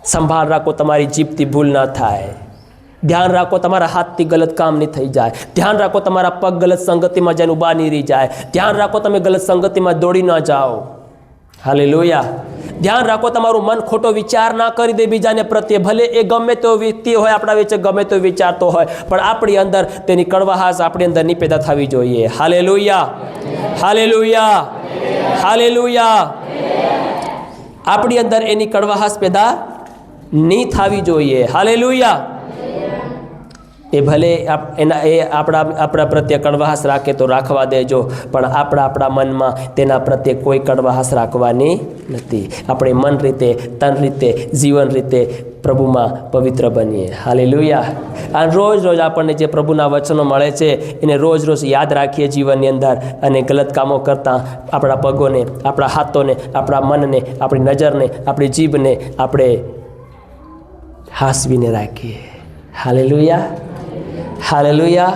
સંભાળ રાખો તમારી જીભથી ભૂલ ના થાય. ધ્યાન રાખો તમારા હાથથી ગલત કામ નહીં થઈ જાય. ધ્યાન રાખો તમારા પગ ગલત સંગતિમાં જઈને ઊભા નહીં રહી જાય. ધ્યાન રાખો તમે ગલત સંગતિમાં દોડી ના જાઓ. હાલેલુયા. ધ્યાન રાખો તમારું મન ખોટો વિચાર ના કરી દે બીજાને પ્રત્યે. ભલે એ ગમે તેવો વ્યક્તિ હોય, આપણા વિશે ગમે તેવો વિચારતો હોય, પણ આપણી અંદર તેની કડવાશ આપણી અંદર નહીં પેદા થવી જોઈએ. હાલેલુયા. હાલેલુયા. હાલેલુયા. આપણી અંદર એની કડવાશ પેદા નહીં થવી જોઈએ. હાલેલુયા. એ ભલે આપણા પ્રત્યે કડવાશ રાખે તો રાખવા દેજો, પણ આપણા મનમાં તેના પ્રત્યે કોઈ કડવાશ રાખવાની નથી. આપણે મન રીતે, તન રીતે, જીવન રીતે પ્રભુમાં પવિત્ર બનીએ. હાલેલુયા. આ રોજ રોજ આપણને જે પ્રભુના વચનો મળે છે એને રોજ રોજ યાદ રાખીએ જીવનની અંદર, અને ગલત કામો કરતાં આપણા પગોને, આપણા હાથોને, આપણા મનને, આપણી નજરને, આપણી જીભને આપણે હાંસવીને રાખીએ. હાલેલુયા. હાલેલુયા.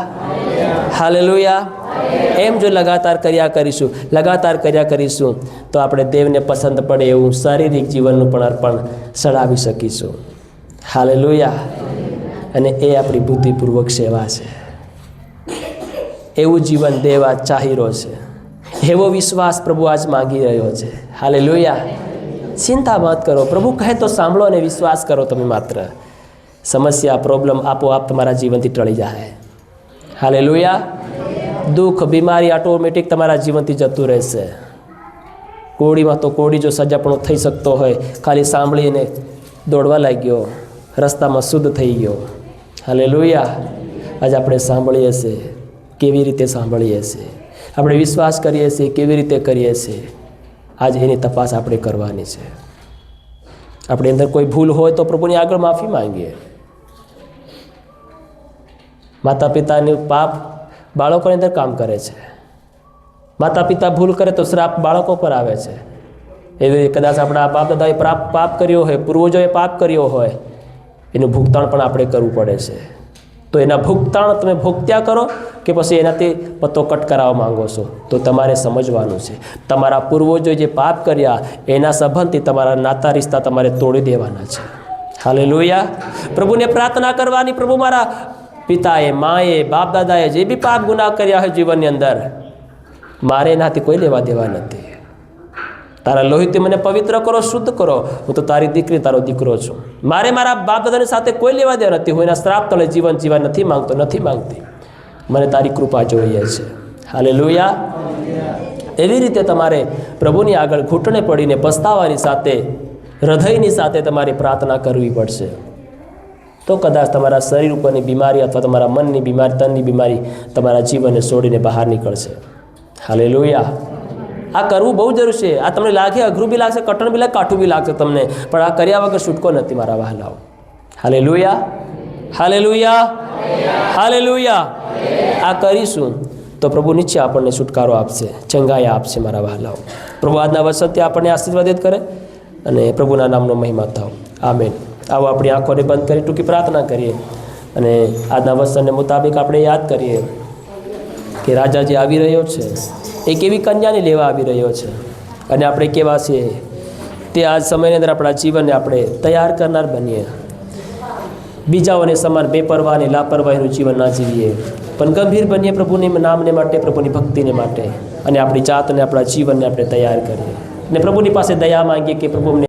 હાલેલુયા. એમ જો લગાતાર કર્યા કરીશું તો આપણે દેવને પસંદ પડે એવું શારીરિક જીવનનું પણ અર્પણ ચડાવી શકીશું. હાલેલુયા. અને એ આપણી બુદ્ધિપૂર્વક સેવા છે. એવું જીવન દેવ આજ ચાહી રહ્યો છે. એવો વિશ્વાસ પ્રભુ આજ માગી રહ્યો છે. હાલેલુયા. ચિંતા મત કરો. પ્રભુ કહે તો સાંભળો અને વિશ્વાસ કરો. તમે માત્ર સમસ્યા, પ્રોબ્લેમ આપોઆપ તમારા જીવનથી ટળી જાય. હાલેલુયા. દુઃખ, બીમારી ઓટોમેટિક તમારા જીવનથી જતું રહેશે. કોડીમાં તો કોડી જો સજાપણું થઈ શકતો હોય, ખાલી સાંભળીને દોડવા લાગ્યો, રસ્તામાં શુદ્ધ થઈ ગયો. હાલેલુયા. આજે આપણે સાંભળીએ છીએ, કેવી રીતે સાંભળીએ છીએ, આપણે વિશ્વાસ કરીએ છીએ, કેવી રીતે કરીએ છીએ. આજ એની તપાસ આપણે કરવાની છે. આપણી અંદર કોઈ ભૂલ હોય તો પ્રભુની આગળ માફી માંગીએ. માતા પિતાનું પાપ બાળકોની અંદર કામ કરે છે. માતા પિતા ભૂલ કરે તો શ્રાપ બાળકો પર આવે છે. એવી કદાચ આપણા બાપ દાદાએ પાપ કર્યો હોય, પૂર્વજોએ પાપ કર્યો હોય, એનું ભુગતાન પણ આપણે કરવું પડે છે. તો એના ભુગતાન તમે ભોગત્યા કરો કે પછી એનાથી પત્તો કટ કરાવવા માંગો છો, તો તમારે સમજવાનું છે તમારા પૂર્વજોએ જે પાપ કર્યા એના સંબંધથી તમારા નાતા રિશ્તા તમારે તોડી દેવાના છે. હાલેલુયા. પ્રભુને પ્રાર્થના કરવાની, પ્રભુ મારા પિતાએ, માએ, બાપ દાદાએ જે બી પાપ ગુનાહ કર્યા હોય જીવનની અંદર, મારે એનાથી કોઈ લેવા દેવા નથી. તારા લોહીથી મને પવિત્ર કરો, શુદ્ધ કરો. હું તો તારી દીકરી, તારો દીકરો છું. મારે મારા બાપ દાદાની સાથે કોઈ લેવા દેવા નથી. હું એના શ્રાપ તળે જીવન જીવવા નથી માંગતો, નથી માંગતી. મને તારી કૃપા જોઈએ છે. હાલેલુયા. એવી રીતે તમારે પ્રભુની આગળ ઘૂંટણે પડીને પસ્તાવાની સાથે, હૃદયની સાથે તમારે પ્રાર્થના કરવી પડશે. તો કદાચ તમારા શરીર ઉપરની બીમારી અથવા તમારા મનની બીમારી, તનની બીમારી તમારા જીવનને છોડીને બહાર નીકળશે. હાલેલુયા. આ કરવું બહુ જરૂર છે. આ તમને લાગે અઘરું બી લાગશે, કઠણ બી લાગે, કાઠું બી લાગશે તમને, પણ આ કર્યા વગર છૂટકો નથી મારા વહાલાઓ. હાલેલુયા. હાલેલુયા. હાલેલુયા. આ કરીશું તો પ્રભુ નીચે આપણને છુટકારો આપશે, ચંગાઈ આપશે મારા વહાલાઓ. પ્રભુ આજના વચનથી આપણને આશીર્વાદિત કરે અને પ્રભુના નામનો મહિમા થાવ. આમેન. આવો આપણી આંખોને બંધ કરી ટૂંકી પ્રાર્થના કરીએ અને આજના વચનને મુતાબિક આપણે યાદ કરીએ કે રાજા જે આવી રહ્યો છે એ કેવી કન્યાને લેવા આવી રહ્યો છે અને આપણે કેવા છીએ તે આજ સમયની અંદર આપણા જીવનને આપણે તૈયાર કરનાર બનીએ. બીજાઓને સમાન બેપરવાહ અને લાપરવાહીનું જીવન ના જીવીએ, પણ ગંભીર બનીએ પ્રભુની નામને માટે, પ્રભુની ભક્તિને માટે, અને આપણી જાતને, આપણા જીવનને આપણે તૈયાર કરીએ અને પ્રભુની પાસે દયા માંગીએ કે પ્રભુ અમને